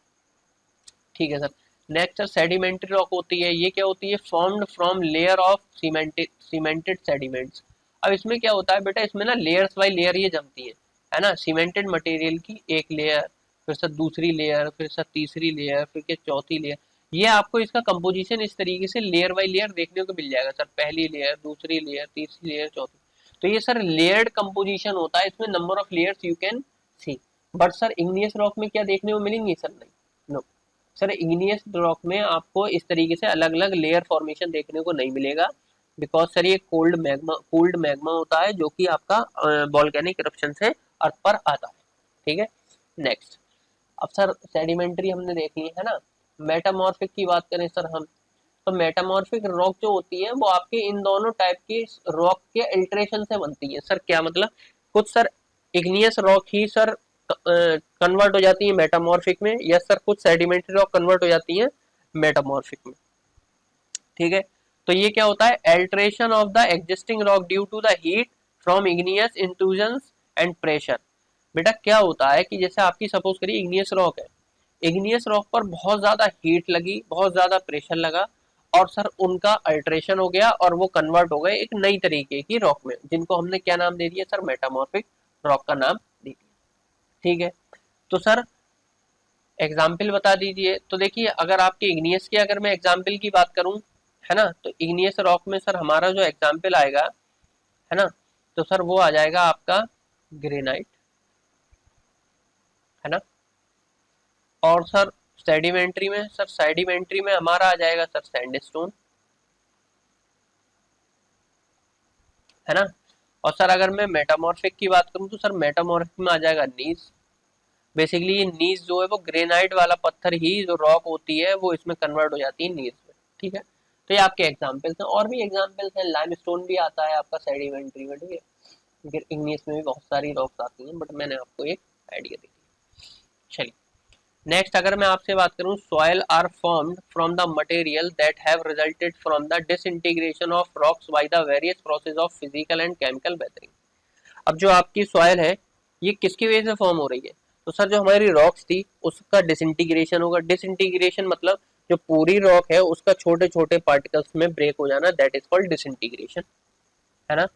ठीक है सर। नेक्स्ट सेडिमेंट्री रॉक होती है, ये क्या होती है? Formed from layer of cemented sediments. अब इसमें क्या होता है बेटा, इसमें ना लेयर्स बाय लेयर ये जमती है ना, सीमेंटेड मटेरियल की एक लेयर, फिर सर दूसरी लेयर, फिर सर तीसरी लेयर, फिर के चौथी लेयर। ये आपको इसका कंपोजिशन इस तरीके से लेयर बाय लेयर देखने को मिल जाएगा सर, पहली लेयर, दूसरी लेयर, तीसरी लेयर, चौथी। तो ये सर लेयर्ड कंपोजिशन होता है, इसमें number of layers you can see. But sir igneous rock में क्या देखने को मिलेंगे? सर नहीं, नो सर, इग्नियस रॉक में आपको इस तरीके से अलग अलग लेयर फॉर्मेशन देखने को नहीं मिलेगा, बिकॉज सर ये कोल्ड मैग्मा होता है जो कि आपका वॉल्केनिक इरप्शन से अर्थ पर आता है। ठीक है, नेक्स्ट। अब सर सेडिमेंट्री हमने देख ली है ना, मेटामॉर्फिक की बात करें सर हम, तो मेटामॉर्फिक रॉक जो होती है वो आपके इन दोनों टाइप की रॉक के अल्ट्रेशन से बनती है। सर क्या मतलब? कुछ सर इग्नियस रॉक ही सर कन्वर्ट हो जाती है मेटामॉर्फिक में, या सर कुछ सेडिमेंट्री रॉक कन्वर्ट हो जाती है मेटामॉर्फिक में। ठीक है, तो ये क्या होता है? Alteration of the existing rock due to the heat from igneous intrusions and pressure. बेटा क्या होता है कि जैसे आपकी सपोज करिए इग्नियस रॉक है, इग्नियस रॉक पर बहुत ज्यादा हीट लगी, बहुत ज्यादा प्रेशर लगा, और सर उनका अल्ट्रेशन हो गया और वो कन्वर्ट हो गए एक नई तरीके की रॉक में, जिनको हमने क्या नाम दे दिया सर? मेटामॉर्फिक रॉक का नाम दे दिया। ठीक है, तो सर एग्जाम्पल बता दीजिए। तो देखिए अगर आपके इग्नियस की अगर मैं एग्जाम्पल की बात करूं, है ना, तो इग्नियस रॉक में सर हमारा जो एग्जाम्पल आएगा, है ना, तो सर वो आ जाएगा आपका ग्रेनाइट, है ना। और सर सेडिमेंट्री में, सर सेडिमेंट्री में हमारा आ जाएगा सर सैंडस्टोन, है ना। और सर अगर मैं मेटामॉर्फिक की बात करूं तो सर मेटामॉर्फिक में आ जाएगा नीस। बेसिकली ये नीस जो है वो ग्रेनाइट वाला पत्थर ही जो रॉक होती है वो इसमें कन्वर्ट हो जाती है नीस में। ठीक है, तो ये आपके एग्जाम्पल्स हैं, और भी एग्जाम्पल्स हैं, लाइमस्टोन भी आता है आपका सेडिमेंट्री में। ठीक है, इंग्लिश में भी बहुत सारी रॉक्स आती हैं, बट मैंने आपको एक आइडिया दी। चलिए नेक्स्ट अगर मैं आपसे बात करूं, soil are formed from the material that have resulted from the disintegration of rocks by the various process of physical and chemical weathering. अब जो आपकी सॉइल है ये किसकी वजह से फॉर्म हो रही है? तो सर जो हमारी रॉक्स थी उसका डिसइंटीग्रेशन होगा। डिसइंटीग्रेशन मतलब जो पूरी रॉक है उसका छोटे छोटे पार्टिकल्स में ब्रेक हो जाना, दैट इज कॉल्ड डिसइंटीग्रेशन, है ना।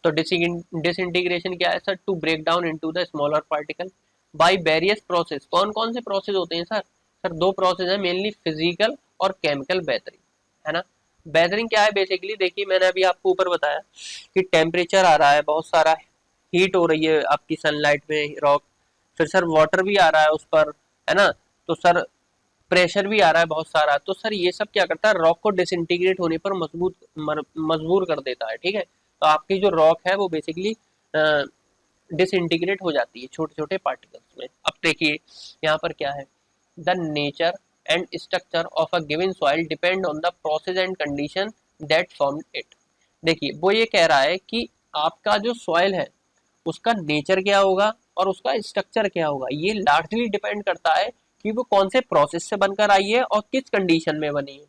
तो डिसइंटीग्रेशन क्या है sir? To break down into the smaller particle by various process. कौन कौन से प्रोसेस होते हैं सर? सर दो प्रोसेस है मेनली, फिजिकल और केमिकल वेदरिंग, है ना। वेदरिंग क्या है बेसिकली? देखिए मैंने अभी आपको ऊपर बताया कि टेम्परेचर आ रहा है, बहुत सारा हीट हो रही है आपकी सनलाइट में रॉक, फिर सर वाटर भी आ रहा है उस पर, है ना, तो सर प्रेशर भी आ रहा है बहुत सारा, तो सर ये सब क्या करता है? रॉक को डिसइंटीग्रेट होने पर मजबूर कर देता है। ठीक है, तो आपकी जो रॉक है वो बेसिकली डिसइंटीग्रेट हो जाती है छोटे छोटे पार्टिकल्स में। अब देखिए यहाँ पर क्या है, the nature and structure of a given soil depend on the process and condition that formed it. देखिए वो ये कह रहा है कि आपका जो सॉइल है उसका नेचर क्या होगा और उसका स्ट्रक्चर क्या होगा, ये लार्जली डिपेंड करता है कि वो कौन से प्रोसेस से बनकर आई है और किस कंडीशन में बनी है।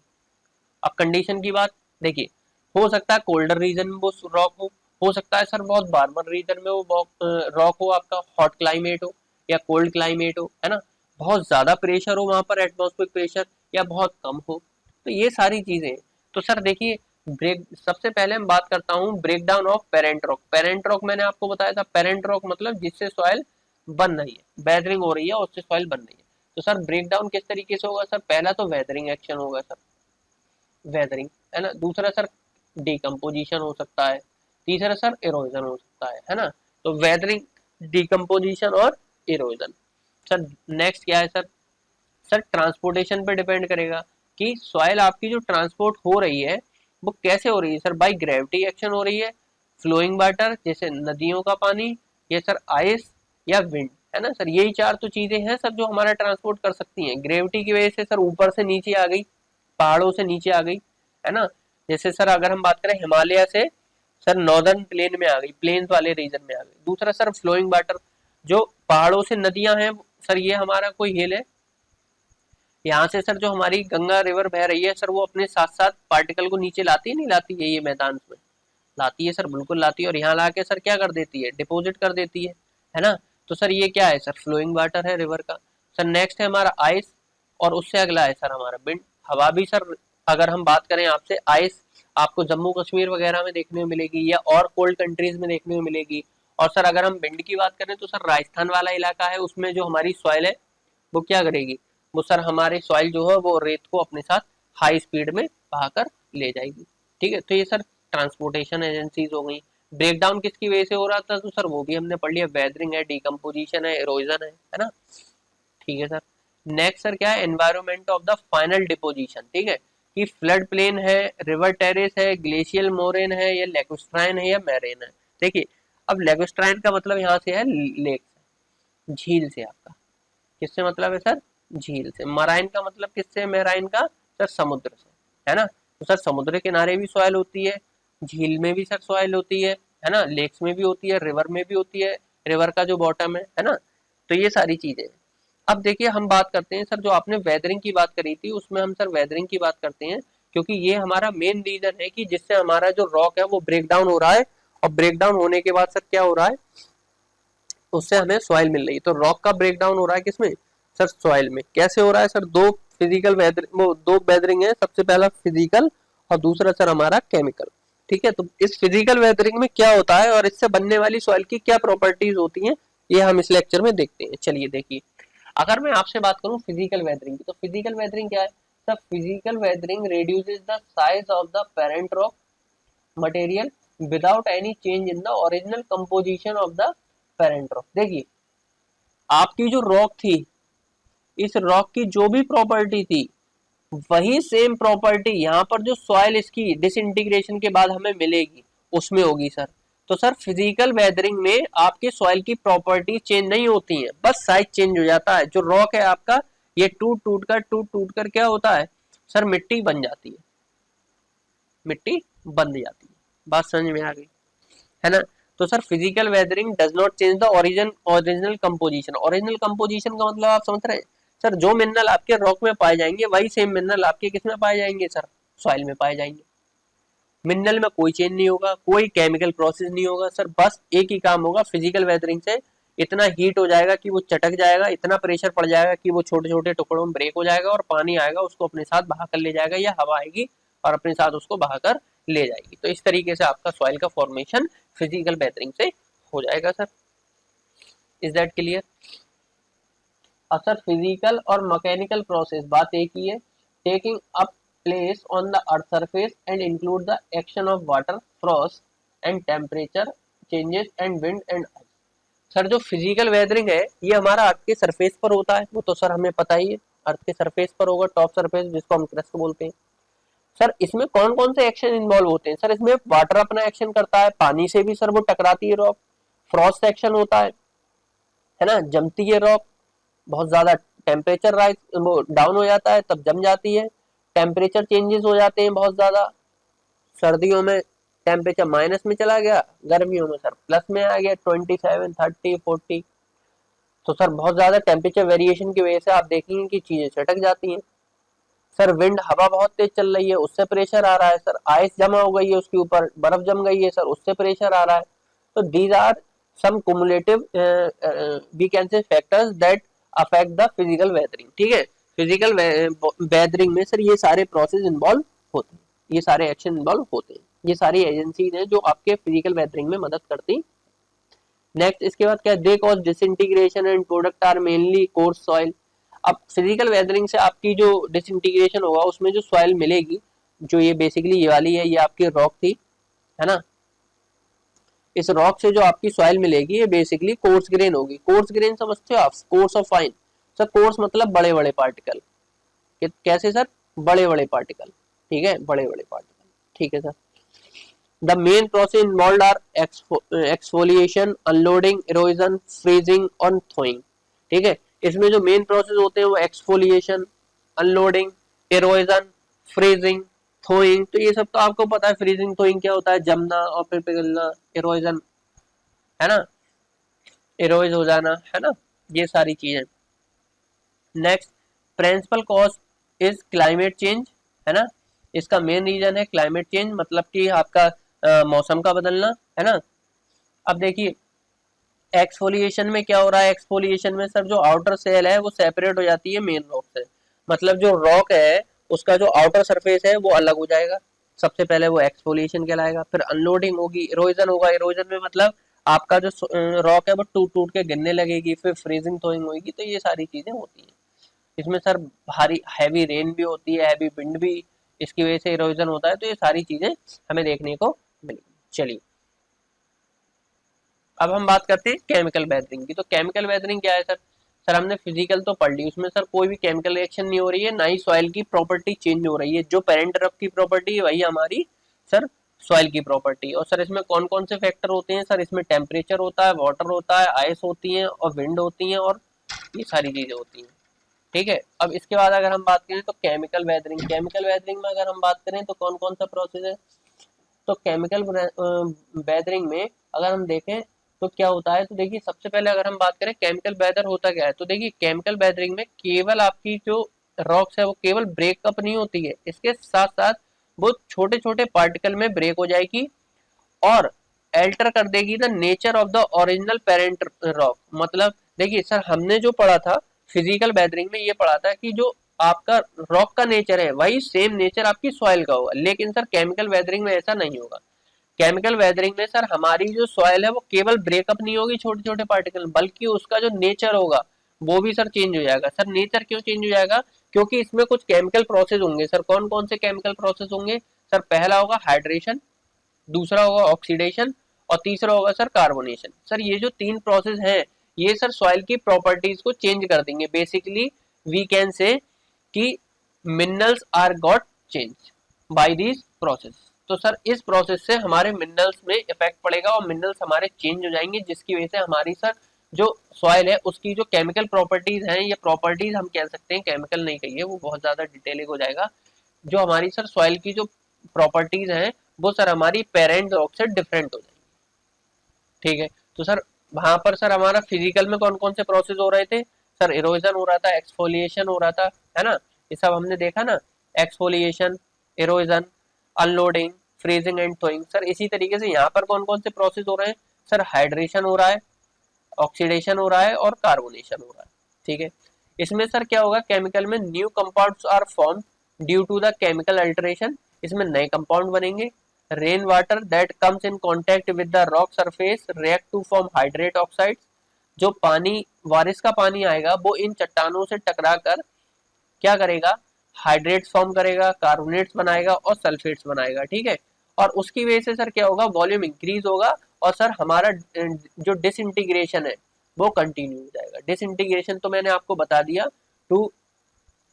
अब कंडीशन की बात देखिए, हो सकता है कोल्डर रीजन में वो रॉक हो सकता है सर बहुत वार्मर रीजन में वो रॉक हो, आपका हॉट क्लाइमेट हो या कोल्ड क्लाइमेट हो, है ना, बहुत ज्यादा प्रेशर हो वहां पर एटमॉस्फेरिक प्रेशर या बहुत कम हो, तो ये सारी चीजें। तो सर देखिए ब्रेक, सबसे पहले हम बात करता हूँ break down of parent rock. Parent rock मैंने आपको बताया था, पेरेंट रॉक मतलब जिससे सॉइल बन रही है, बेदरिंग हो रही है और उससे सॉइल बन रही है। तो सर ब्रेक डाउन किस तरीके से होगा सर, पहला तो वेदरिंग एक्शन होगा सर, वेदरिंग है ना, दूसरा सर डिकम्पोजिशन हो सकता है, तीसरा सर इरोजन हो सकता है ना। तो वेदरिंग, डिकम्पोजिशन और इरोजन। सर नेक्स्ट क्या है सर, सर ट्रांसपोर्टेशन पे डिपेंड करेगा कि सॉइल आपकी जो ट्रांसपोर्ट हो रही है वो कैसे हो रही है सर, बाई ग्रेविटी एक्शन हो रही है, फ्लोइंग वाटर जैसे नदियों का पानी, या सर आइस या विंड, है ना सर। यही चार तो चीजें हैं सर जो हमारा ट्रांसपोर्ट कर सकती हैं। ग्रेविटी की वजह से सर ऊपर से नीचे आ गई, पहाड़ों से नीचे आ गई, है ना। जैसे सर अगर हम बात करें हिमालय से सर नॉर्दर्न प्लेन में आ गई, प्लेन्स वाले रीजन में आ गई। दूसरा सर फ्लोइंग वाटर, जो पहाड़ों से नदियां हैं सर, ये हमारा कोई हिल है, यहाँ से सर जो हमारी गंगा रिवर बह रही है सर, वो अपने साथ साथ पार्टिकल को नीचे लाती है नहीं लाती है, ये मैदान में लाती है सर, बिल्कुल लाती है, और यहाँ ला के सर क्या कर देती है, डिपोजिट कर देती है ना। तो सर ये क्या है सर, फ्लोइंग वाटर है रिवर का। सर नेक्स्ट है हमारा आइस, और उससे अगला है सर हमारा विंड, हवा भी सर। अगर हम बात करें आपसे, आइस आपको जम्मू कश्मीर वगैरह में देखने में मिलेगी या और कोल्ड कंट्रीज में देखने में मिलेगी। और सर अगर हम विंड की बात करें तो सर राजस्थान वाला इलाका है, उसमें जो हमारी सॉइल है वो क्या करेगी, वो सर हमारे सॉइल जो है वो रेत को अपने साथ हाई स्पीड में बहाकर ले जाएगी। ठीक है, तो ये सर ट्रांसपोर्टेशन एजेंसीज हो गई। ब्रेकडाउन किसकी वजह से हो रहा था, तो सर वो भी हमने पढ़ लिया, वेदरिंग है, डिकम्पोजिशन है, इरोजन है ना। ठीक है सर। नेक्स्ट सर क्या है, environment of the final deposition. ठीक है, कि फ्लड प्लेन है, रिवर टेरेस है, ग्लेशियल मोरेन है, या लेगोस्ट्राइन है, या मैरेन है। देखिए, अब लेगोस्ट्राइन का मतलब यहाँ से है लेक, झील से आपका, किससे मतलब है सर, झील से। मराइन का मतलब किससे, मैराइन का सर समुद्र से, है ना। तो सर समुद्र किनारे भी सॉइल होती है, झील में भी सर सॉइल होती है ना, लेक्स में भी होती है, रिवर में भी होती है, रिवर का जो बॉटम है ना। तो ये सारी चीजें। अब देखिए हम बात करते हैं सर, जो आपने वेदरिंग की बात करी थी उसमें हम सर वेदरिंग की बात करते हैं, क्योंकि ये हमारा मेन रीजन है कि जिससे हमारा जो रॉक है वो ब्रेक डाउन हो रहा है, और ब्रेक डाउन होने के बाद सर क्या हो रहा है, उससे हमें सॉइल मिल रही है। तो रॉक का ब्रेक डाउन हो रहा है किसमें सर, सॉइल में। कैसे हो रहा है सर, दो फिजिकल वेदरिंग, वो दो वेदरिंग है, सबसे पहला फिजिकल और दूसरा सर हमारा केमिकल। ठीक है, तो इस फिजिकल वेदरिंग में क्या होता है और इससे बनने वाली सॉइल की क्या प्रॉपर्टीज होती हैं, ये हम इस लेक्चर में देखते हैं। चलिए देखिए, अगर मैं आपसे बात करूं फिजिकल वेदरिंग की, तो फिजिकल वेदरिंग क्या है sir, physical weathering reduces the size of the parent rock material without any change in the original composition of the parent rock. देखिए, आपकी जो रॉक थी, इस रॉक की जो भी प्रॉपर्टी थी वही सेम प्रॉपर्टी यहाँ पर जो सॉइल इसकी डिसइंटीग्रेशन के बाद हमें मिलेगी उसमें होगी सर। तो सर फिजिकल वेदरिंग में आपके सॉइल की प्रॉपर्टी चेंज नहीं होती है, बस साइज चेंज हो जाता है। जो रॉक है आपका, ये टूट टूट कर क्या होता है सर, मिट्टी बन जाती है, मिट्टी बन जाती है। बात समझ में आ गई, है ना। तो sir physical weathering does not change the original composition. Original composition का मतलब आप समझ रहे हैं सर, जो मिनरल आपके रॉक में पाए जाएंगे वही सेम मिनरल आपके किस में पाए जाएंगे सर, सॉइल में पाए जाएंगे। मिनरल में कोई चेंज नहीं होगा, कोई केमिकल प्रोसेस नहीं होगा सर, बस एक ही काम होगा, फिजिकल वेदरिंग से इतना हीट हो जाएगा कि वो चटक जाएगा, इतना प्रेशर पड़ जाएगा कि वो छोटे छोटे टुकड़ों में ब्रेक हो जाएगा, और पानी आएगा उसको अपने साथ बहा कर ले जाएगा, या हवा आएगी और अपने साथ उसको बहाकर ले जाएगी। तो इस तरीके से आपका सॉइल का फॉर्मेशन फिजिकल बेहतरीन से हो जाएगा सर। Is that clear. अब सर फिजिकल और मैकेनिकल प्रोसेस बात एक ही है, taking up place on the earth surface and include the action of water, Frost and temperature changes and wind and ice. Sir जो फिजिकल वेदरिंग है ये हमारा अर्थ के सरफेस पर होता है, वो तो सर हमें पता ही है, अर्थ के सरफेस पर होगा, टॉप सरफेस जिसको हम क्रस्ट बोलते हैं। सर इसमें कौन कौन से एक्शन इन्वॉल्व होते हैं सर, इसमें वाटर अपना एक्शन करता है, पानी से भी सर वो टकराती है रॉक, फ्रॉस्ट एक्शन होता है ना, जमती है रॉक, बहुत ज्यादा टेम्परेचर राइज वो डाउन हो जाता है तब जम जाती है, टेम्परेचर चेंजेस हो जाते हैं बहुत ज्यादा, सर्दियों में टेम्परेचर माइनस में चला गया, गर्मियों में सर प्लस में आ गया 27, 30, 40। तो सर बहुत ज्यादा टेम्परेचर वेरिएशन की वजह से आप देखेंगे कि चीजें चटक जाती हैं। सर विंड, हवा बहुत तेज चल रही है उससे प्रेशर आ रहा है सर, आइस जमा हो गई है उसके ऊपर, बर्फ जम गई है सर उससे प्रेशर आ रहा है। तो these are some cumulative we can say factors that affect the physical weathering. ठीक है, फिजिकल वेदरिंग में सर ये सारे प्रोसेस इन्वॉल्व होते हैं, ये सारे एक्शन इन्वॉल्व होते हैं, ये सारी एजेंसीज हैं जो आपके फिजिकल वेदरिंग में मदद करती। नेक्स्ट इसके बाद क्या है, they cause disintegration and product are mainly coarse soil. अब फिजिकल वेदरिंग से आपकी जो डिसइंटीग्रेशन होगा उसमें जो सॉइल मिलेगी, जो ये बेसिकली ये वाली है, ये आपकी रॉक थी, है ना। इस रॉक से जो आपकी सॉइल मिलेगी ये बेसिकली कोर्स ग्रेन होगी। कोर्स ग्रेन समझते हो आप, course of fine. Sir course मतलब बड़े बड़े पार्टिकल। कैसे सर? बड़े बड़े पार्टिकल, ठीक है, बड़े बड़े पार्टिकल, ठीक है sir. The main process involve are exfoliation, unloading, erosion, freezing और थोइंग, ठीक है। इसमें जो मेन प्रोसेस होते हैं वो exfoliation, unloading, erosion, freezing, thawing. तो ये सब तो आपको पता है, फ्रीजिंग थोइंग क्या होता है, जमना और फिर पिघलना, इरोजन, है ना, इरोज हो जाना, है ना, ये सारी चीजें। Next, principle cause is climate change, है ना। इसका मेन रीजन है क्लाइमेट चेंज, मतलब कि आपका मौसम का बदलना, है ना। अब देखिए एक्सफोलिएशन में क्या हो रहा है, एक्सफोलिएशन में सर जो आउटर सेल है वो सेपरेट हो जाती है मेन रॉक से, मतलब जो रॉक है उसका जो आउटर सरफेस है वो अलग हो जाएगा। सबसे पहले वो एक्सफोलिएशन कहलाएगा, फिर अनलोडिंग होगी, इरोजन होगा, इरोजन में मतलब आपका जो रॉक है वो टूट टूट के गिरने लगेगी, फिर फ्रीजिंग थोइंग होगी। तो ये सारी चीजें होती हैं इसमें सर। भारी हैवी रेन भी होती है, हैवी विंड भी, इसकी वजह से इरोजन होता है। तो ये सारी चीजें हमें देखने को मिलेगी। चलिए अब हम बात करते हैं केमिकल वेदरिंग की। तो केमिकल वेदरिंग क्या है सर? सर हमने फिजिकल तो पढ़ ली, उसमें सर कोई भी केमिकल रिएक्शन नहीं हो रही है, ना ही सॉइल की प्रॉपर्टी चेंज हो रही है। जो पेरेंट रॉक की प्रॉपर्टी है वही हमारी सर सॉइल की प्रॉपर्टी। और सर इसमें कौन कौन से फैक्टर होते हैं? सर इसमें टेम्परेचर होता है, वाटर होता है, आइस होती है और विंड होती है, और ये सारी चीजें होती हैं, ठीक है। अब इसके बाद अगर हम बात करें तो केमिकल वेदरिंग, केमिकल वेदरिंग में अगर हम बात करें तो कौन कौन सा प्रोसेस है? तो केमिकल वेदरिंग में अगर हम देखें तो क्या होता है, तो देखिए सबसे पहले अगर हम बात करें केमिकल वेदर होता क्या है, तो देखिए केमिकल वेदरिंग में केवल आपकी जो रॉक्स है वो केवल ब्रेकअप नहीं होती है, इसके साथ साथ वो छोटे छोटे पार्टिकल में ब्रेक हो जाएगी और एल्टर कर देगी the nature of the original parent rock. मतलब देखिए सर हमने जो पढ़ा था फिजिकल वेदरिंग में, ये पढ़ा था कि जो आपका रॉक का नेचर है वही सेम नेचर आपकी सॉइल का होगा, लेकिन सर केमिकल वेदरिंग में ऐसा नहीं होगा। केमिकल वेदरिंग में सर हमारी जो सॉइल है वो केवल ब्रेकअप नहीं होगी छोटे छोटे पार्टिकल, बल्कि उसका जो नेचर होगा वो भी सर चेंज हो जाएगा। सर नेचर क्यों चेंज हो जाएगा? क्योंकि इसमें कुछ केमिकल प्रोसेस होंगे। सर कौन कौन से केमिकल प्रोसेस होंगे? सर पहला होगा हाइड्रेशन, दूसरा होगा ऑक्सीडेशन और तीसरा होगा सर कार्बोनेशन। सर ये जो तीन प्रोसेस हैं ये सर सॉइल की प्रॉपर्टीज को चेंज कर देंगे। बेसिकली वी कैन से कि minerals are got change by this process. तो सर इस प्रोसेस से हमारे मिनरल्स में इफेक्ट पड़ेगा और मिनरल्स हमारे चेंज हो जाएंगे, जिसकी वजह से हमारी सर जो सॉइल है उसकी जो केमिकल प्रॉपर्टीज हैं, ये प्रॉपर्टीज हम कह सकते हैं, केमिकल नहीं कहिए वो बहुत ज्यादा डिटेलिंग हो जाएगा। जो हमारी सर सॉइल की जो प्रॉपर्टीज हैं वो सर हमारी पेरेंट रॉक से डिफरेंट हो जाएगी, ठीक है। तो सर वहां पर सर हमारा फिजिकल में कौन कौन से प्रोसेस हो रहे थे? सर इरोजन हो रहा था, एक्सफोलिएशन हो रहा था, है ना, ये सब हमने देखा ना, exfoliation, erosion, unloading, freezing and thawing. Sir इसी तरीके से यहाँ पर कौन कौन से प्रोसेस हो रहे हैं? सर हाइड्रेशन हो रहा है, ऑक्सीडेशन हो रहा है और कार्बोनेशन हो रहा है, ठीक है। इसमें सर क्या होगा, केमिकल में new compounds are form due to the chemical alteration, इसमें नए कंपाउंड बनेंगे। Rain water that comes in contact with the rock surface react to form hydrate oxides, जो पानी बारिश का पानी आएगा वो इन चट्टानों से टकरा कर क्या करेगा, हाइड्रेट्स फॉर्म करेगा, कार्बोनेट्स बनाएगा और सल्फेट्स बनाएगा, ठीक है। और उसकी वजह से सर क्या होगा, वॉल्यूम इंक्रीज होगा और सर हमारा जो डिसइंटीग्रेशन है वो कंटिन्यू हो जाएगा। डिसइंटीग्रेशन तो मैंने आपको बता दिया, to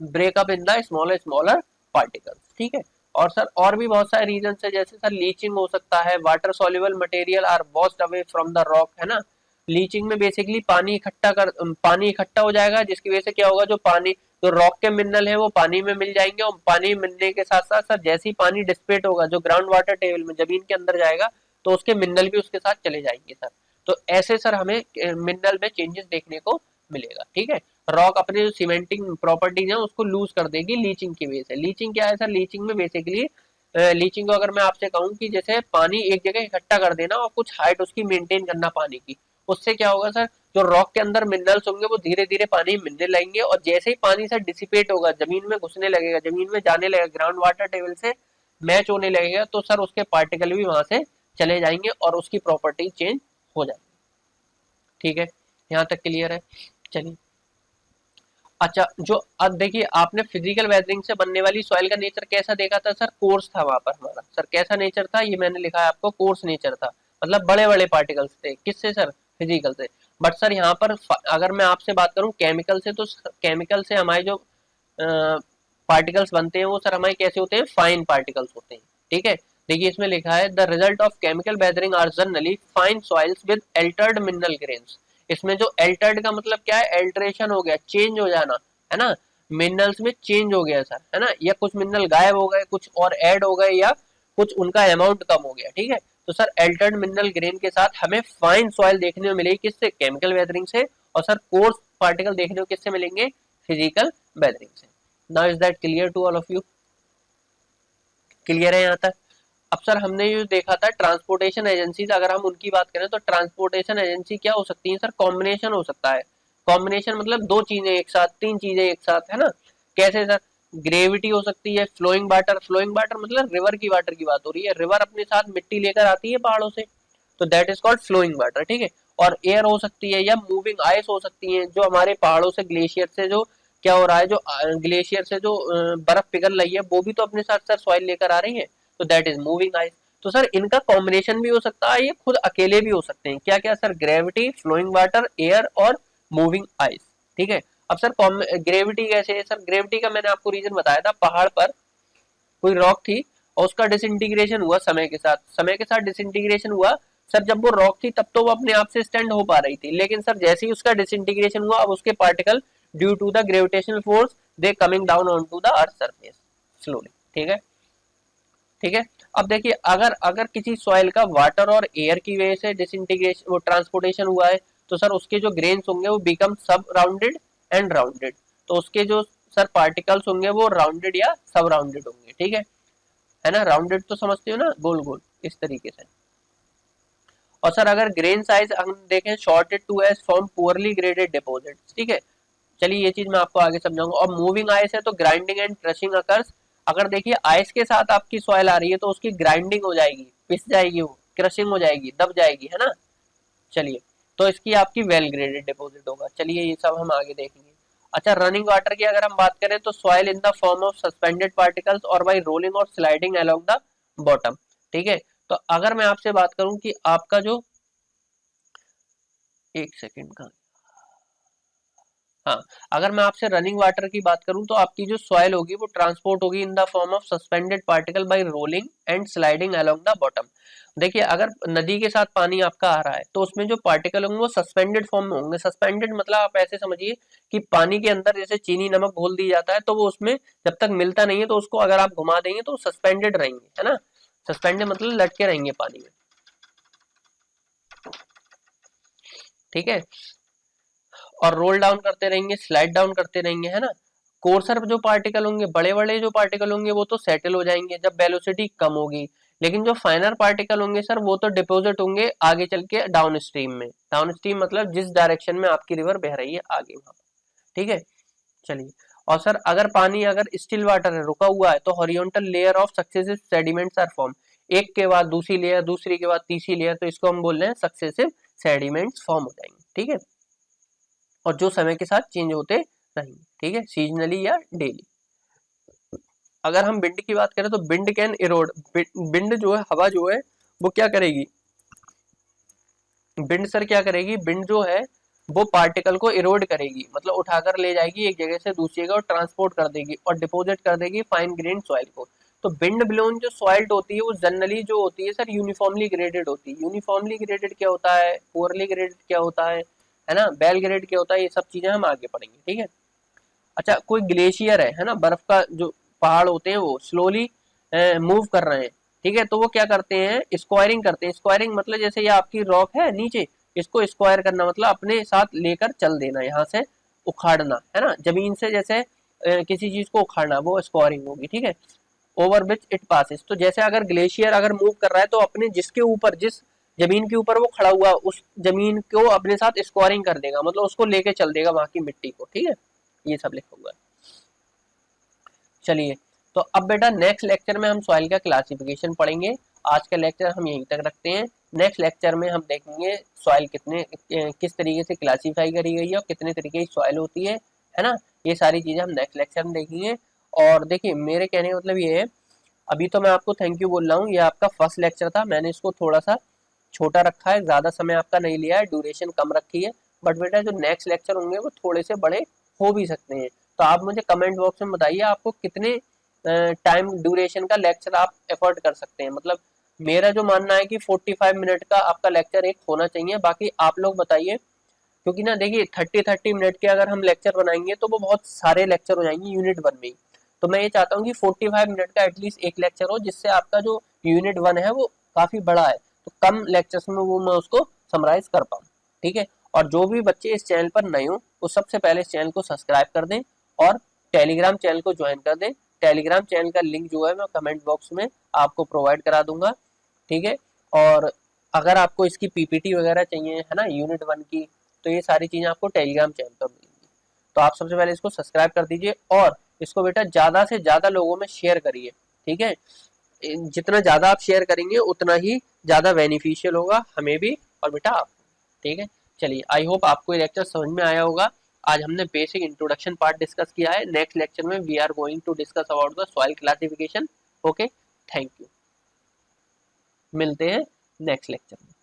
break up in the smaller smaller particles, ठीक है। और सर और भी बहुत सारे रीजन है, जैसे सर लीचिंग हो सकता है, water soluble material are washed away from the rock, है ना। लीचिंग में बेसिकली पानी इकट्ठा हो जाएगा, जिसकी वजह से क्या होगा, जो पानी जो रॉक के मिनरल है वो पानी में मिल जाएंगे और पानी मिलने के साथ साथ सर जैसे ही पानी डिस्पेट होगा जो ग्राउंड वाटर टेबल में जमीन के अंदर जाएगा तो उसके मिनरल भी उसके साथ चले जाएंगे सर। तो ऐसे सर हमें मिनरल में चेंजेस देखने को मिलेगा, ठीक है। रॉक अपने जो सीमेंटिंग प्रॉपर्टीज है उसको लूज कर देगी लीचिंग की वजह से। लीचिंग क्या है सर? लीचिंग में बेसिकली लीचिंग को अगर मैं आपसे कहूँ कि जैसे पानी एक जगह इकट्ठा कर देना और कुछ हाइट उसकी मेंटेन करना पानी की, उससे क्या होगा सर, जो रॉक के अंदर मिनरल्स होंगे वो धीरे धीरे पानी में मिलने लगेंगे और जैसे ही पानी सर डिसिपेट होगा, जमीन में घुसने लगेगा, जमीन में जाने लगेगा, ग्राउंड वाटर टेबल से मैच होने लगेगा, तो सर उसके पार्टिकल भी वहां से चले जाएंगे और उसकी प्रॉपर्टी चेंज हो जाएगी, ठीक है। यहाँ तक क्लियर है? चलिए अच्छा, जो अब देखिए आपने फिजिकल वेदरिंग से बनने वाली सॉइल का नेचर कैसा देखा था सर, कोर्स था वहां पर हमारा। सर कैसा नेचर था, ये मैंने लिखा है आपको, कोर्स नेचर था, मतलब बड़े बड़े पार्टिकल्स थे। किससे सर, फिजिकल से। बट सर यहाँ पर अगर मैं आपसे बात करूं केमिकल से, तो केमिकल से हमारे जो पार्टिकल्स बनते हैं वो सर हमारे कैसे होते हैं, फाइन पार्टिकल्स होते हैं। ठीक है, देखिए इसमें लिखा है the result of chemical weathering are generally fine soils with altered mineral grains. इसमें जो एल्टर्ड का मतलब क्या है, एल्ट्रेशन हो गया, चेंज हो जाना, है ना, मिनरल्स में चेंज हो गया सर, है ना, या कुछ मिनरल गायब हो गए, कुछ और ऐड हो गए, या कुछ उनका अमाउंट कम हो गया। ठीक है, तो सर एल्टर्ड मिनरल ग्रेन के साथ हमें फाइन सॉइल देखने को मिलेगी, किससे, केमिकल वेदरिंग से। और सर कोर्स पार्टिकल देखने को किससे मिलेंगे, फिजिकल वेदरिंग से। Now is that clear to all of you, clear है यहाँ तक। अब सर हमने ये देखा था ट्रांसपोर्टेशन एजेंसीज, अगर हम उनकी बात करें तो ट्रांसपोर्टेशन एजेंसी क्या हो सकती है सर, कॉम्बिनेशन हो सकता है। कॉम्बिनेशन मतलब दो चीजें एक साथ, तीन चीजें एक साथ, है ना। कैसे सर, ग्रेविटी हो सकती है, फ्लोइंग वाटर, फ्लोइंग वाटर मतलब रिवर की वाटर की बात हो रही है, रिवर अपने साथ मिट्टी लेकर आती है पहाड़ों से, तो that is called flowing water. ठीक है, और एयर हो सकती है, या मूविंग आइस हो सकती है, जो हमारे पहाड़ों से, ग्लेशियर से जो क्या हो रहा है, जो ग्लेशियर से जो बर्फ पिघल रही है वो भी तो अपने साथ सर सॉइल लेकर आ रही है, तो दैट इज मूविंग आइस। तो सर इनका कॉम्बिनेशन भी हो सकता है, ये खुद अकेले भी हो सकते हैं। क्या क्या sir, gravity, flowing water, air और मूविंग आइस। ठीक है, अब सर ग्रेविटी कैसे है सर, ग्रेविटी का मैंने आपको रीजन बताया था, पहाड़ पर कोई रॉक थी और उसका डिसइंटीग्रेशन हुआ समय के साथ, समय के साथ डिसइंटीग्रेशन हुआ सर, जब वो रॉक थी तब तो वो अपने आप से स्टैंड हो पा रही थी, लेकिन सर जैसे ही उसका डिसइंटीग्रेशन हुआ, अब उसके particle due to the gravitational force they coming down on to the earth surface slowly. ठीक है, ठीक है। अब देखिए अगर अगर किसी सॉइल का वाटर और एयर की वजह से डिसइंटीग्रेशन, वो ट्रांसपोर्टेशन हुआ है, तो सर उसके जो ग्रेन्स होंगे वो बिकम सब राउंडेड एंड राउंडेड, तो उसके जो सर पार्टिकल्स होंगे वो राउंडेड या सब राउंडेड होंगे। ठीक है ना, राउंडेड तो समझते हो ना, गोल गोल इस तरीके से। और सर अगर ग्रेन साइज हम देखें sorted to as form poorly graded deposit. ठीक है, चलिए ये चीज मैं आपको आगे समझाऊंगा। और मूविंग आइस है तो ग्राइंडिंग एंड क्रशिंग अकर्स। अगर देखिए आइस के साथ आपकी सॉइल आ रही है तो उसकी ग्राइंडिंग हो जाएगी, पिस जाएगी, वो क्रशिंग हो जाएगी, दब जाएगी, है ना। चलिए, तो इसकी आपकी वेल ग्रेडेड डिपॉजिट होगा। चलिए ये सब हम आगे देखेंगे। अच्छा, रनिंग वाटर की अगर हम बात करें तो soil in the form of suspended particles और बाई रोलिंग और स्लाइडिंग अलोंग द बॉटम। ठीक है, तो अगर मैं आपसे बात करूं कि आपका जो, एक सेकेंड का, हाँ, अगर मैं आपसे रनिंग वाटर की बात करूं तो आपकी जो सॉइल होगी वो ट्रांसपोर्ट होगी in the form of suspended particle by rolling and sliding along the bottom. देखिए अगर नदी के साथ पानी आपका आ रहा है तो उसमें जो पार्टिकल होंगे वो सस्पेंडेड फॉर्म में होंगे। सस्पेंडेड मतलब आप ऐसे समझिए कि पानी के अंदर जैसे चीनी नमक घोल दी जाता है, तो वो उसमें जब तक मिलता नहीं है तो उसको अगर आप घुमा देंगे तो सस्पेंडेड रहेंगे, है ना। सस्पेंडेड मतलब लटके रहेंगे पानी में। ठीक है, और रोल डाउन करते रहेंगे, स्लाइड डाउन करते रहेंगे, है ना। कोर्सर जो पार्टिकल होंगे, बड़े बड़े जो पार्टिकल होंगे वो तो सेटल हो जाएंगे जब वेलोसिटी कम होगी, लेकिन जो फाइनर पार्टिकल होंगे सर वो तो डिपोजिट होंगे आगे चल के डाउन स्ट्रीम में। डाउन स्ट्रीम मतलब जिस डायरेक्शन में आपकी रिवर बह रही है आगे वहां। ठीक है, चलिए। और सर अगर पानी अगर स्टिल वाटर है, रुका हुआ है, तो horizontal layer of successive sediments are form. एक के बाद दूसरी लेयर, दूसरी के बाद तीसरी लेयर, तो इसको हम बोल रहे हैं सक्सेसिव सेडिमेंट्स फॉर्म हो जाएंगे। ठीक है, और जो समय के साथ चेंज होते रहेंगे। ठीक है, सीजनली या डेली। अगर हम विंड की बात करें तो विंड कैन इरोड, विंड जो है, हवा जो है वो क्या करेगी, विंड सर क्या करेगी, विंड जो है वो पार्टिकल को इरोड करेगी, मतलब उठाकर ले जाएगी एक जगह से दूसरी जगह और ट्रांसपोर्ट कर देगी और डिपॉजिट कर देगी फाइन ग्रेन सॉइल को। तो विंड ब्लोन जो सॉइल्ट होती है वो जनरली जो होती है सर यूनिफॉर्मली ग्रेडेड होती है। यूनिफॉर्मली ग्रेडेड क्या होता है, पुअरली ग्रेडेड क्या होता है ना, वेल ग्रेड क्या होता है, ये सब चीजें हम आगे पढ़ेंगे। ठीक है। अच्छा, कोई ग्लेशियर है ना, बर्फ का जो पहाड़ होते हैं वो स्लोली मूव कर रहे हैं। ठीक है, तो वो क्या करते हैं, स्क्वायरिंग करते हैं। स्क्वायरिंग मतलब जैसे ये आपकी रॉक है नीचे, इसको स्क्वायर करना मतलब अपने साथ लेकर चल देना, यहाँ से उखाड़ना, है ना, जमीन से जैसे किसी चीज को उखाड़ना, वो स्क्वायरिंग होगी। ठीक है, ओवर विच इट पासिस। तो जैसे अगर ग्लेशियर अगर मूव कर रहा है तो अपने जिसके ऊपर, जिस जमीन के ऊपर वो खड़ा हुआ उस जमीन को अपने साथ स्क्वायरिंग कर देगा, मतलब उसको लेके चल देगा वहां की मिट्टी को। ठीक है, ये सब लिखा हुआ है। चलिए, तो अब बेटा नेक्स्ट लेक्चर में हम सॉइल का क्लासिफिकेशन पढ़ेंगे। आज का लेक्चर हम यहीं तक रखते हैं। नेक्स्ट लेक्चर में हम देखेंगे सॉइल कितने किस तरीके से क्लासीफाई करी गई है और कितने तरीके की सॉइल होती है है ना। ये सारी चीजें हम नेक्स्ट लेक्चर में देखेंगे। और देखिए मेरे कहने का मतलब ये है, अभी तो मैं आपको थैंक यू बोल रहा हूँ, ये आपका फर्स्ट लेक्चर था, मैंने इसको थोड़ा सा छोटा रखा है, ज्यादा समय आपका नहीं लिया है, ड्यूरेशन कम रखी है। बट बेटा जो नेक्स्ट लेक्चर होंगे वो थोड़े से बड़े हो भी सकते हैं। तो आप मुझे कमेंट बॉक्स में बताइए आपको कितने टाइम ड्यूरेशन का लेक्चर आप एफर्ट कर सकते हैं। मतलब मेरा जो मानना है कि 45 मिनट का आपका लेक्चर एक होना चाहिए, बाकी आप लोग बताइए। क्योंकि ना देखिए 30-30 मिनट के अगर हम लेक्चर बनाएंगे तो वो बहुत सारे लेक्चर हो जाएंगे यूनिट 1 में ही। तो मैं ये चाहता हूँ कि 45 मिनट का एटलीस्ट एक लेक्चर हो, जिससे आपका जो यूनिट 1 है वो काफी बड़ा है, तो कम लेक्चर्स में वो मैं उसको समराइज कर पाऊँ। ठीक है। और जो भी बच्चे इस चैनल पर नए हो वो सबसे पहले इस चैनल को सब्सक्राइब कर दें और टेलीग्राम चैनल को ज्वाइन कर दें। टेलीग्राम चैनल का लिंक जो है मैं कमेंट बॉक्स में आपको प्रोवाइड करा दूंगा। ठीक है। और अगर आपको इसकी पीपीटी वगैरह चाहिए है ना यूनिट 1 की, तो ये सारी चीजें आपको टेलीग्राम चैनल पर मिलेंगी। तो आप सबसे पहले इसको सब्सक्राइब कर दीजिए और इसको बेटा ज्यादा से ज्यादा लोगों में शेयर करिए। ठीक है। जितना ज्यादा आप शेयर करेंगे उतना ही ज्यादा बेनिफिशियल होगा हमें भी और बेटा आपको। ठीक है। चलिए आई होप आपको ये लेक्चर समझ में आया होगा। आज हमने बेसिक इंट्रोडक्शन पार्ट डिस्कस किया है। नेक्स्ट लेक्चर में we are going to discuss about the soil classification. Okay, thank you. मिलते हैं नेक्स्ट लेक्चर में।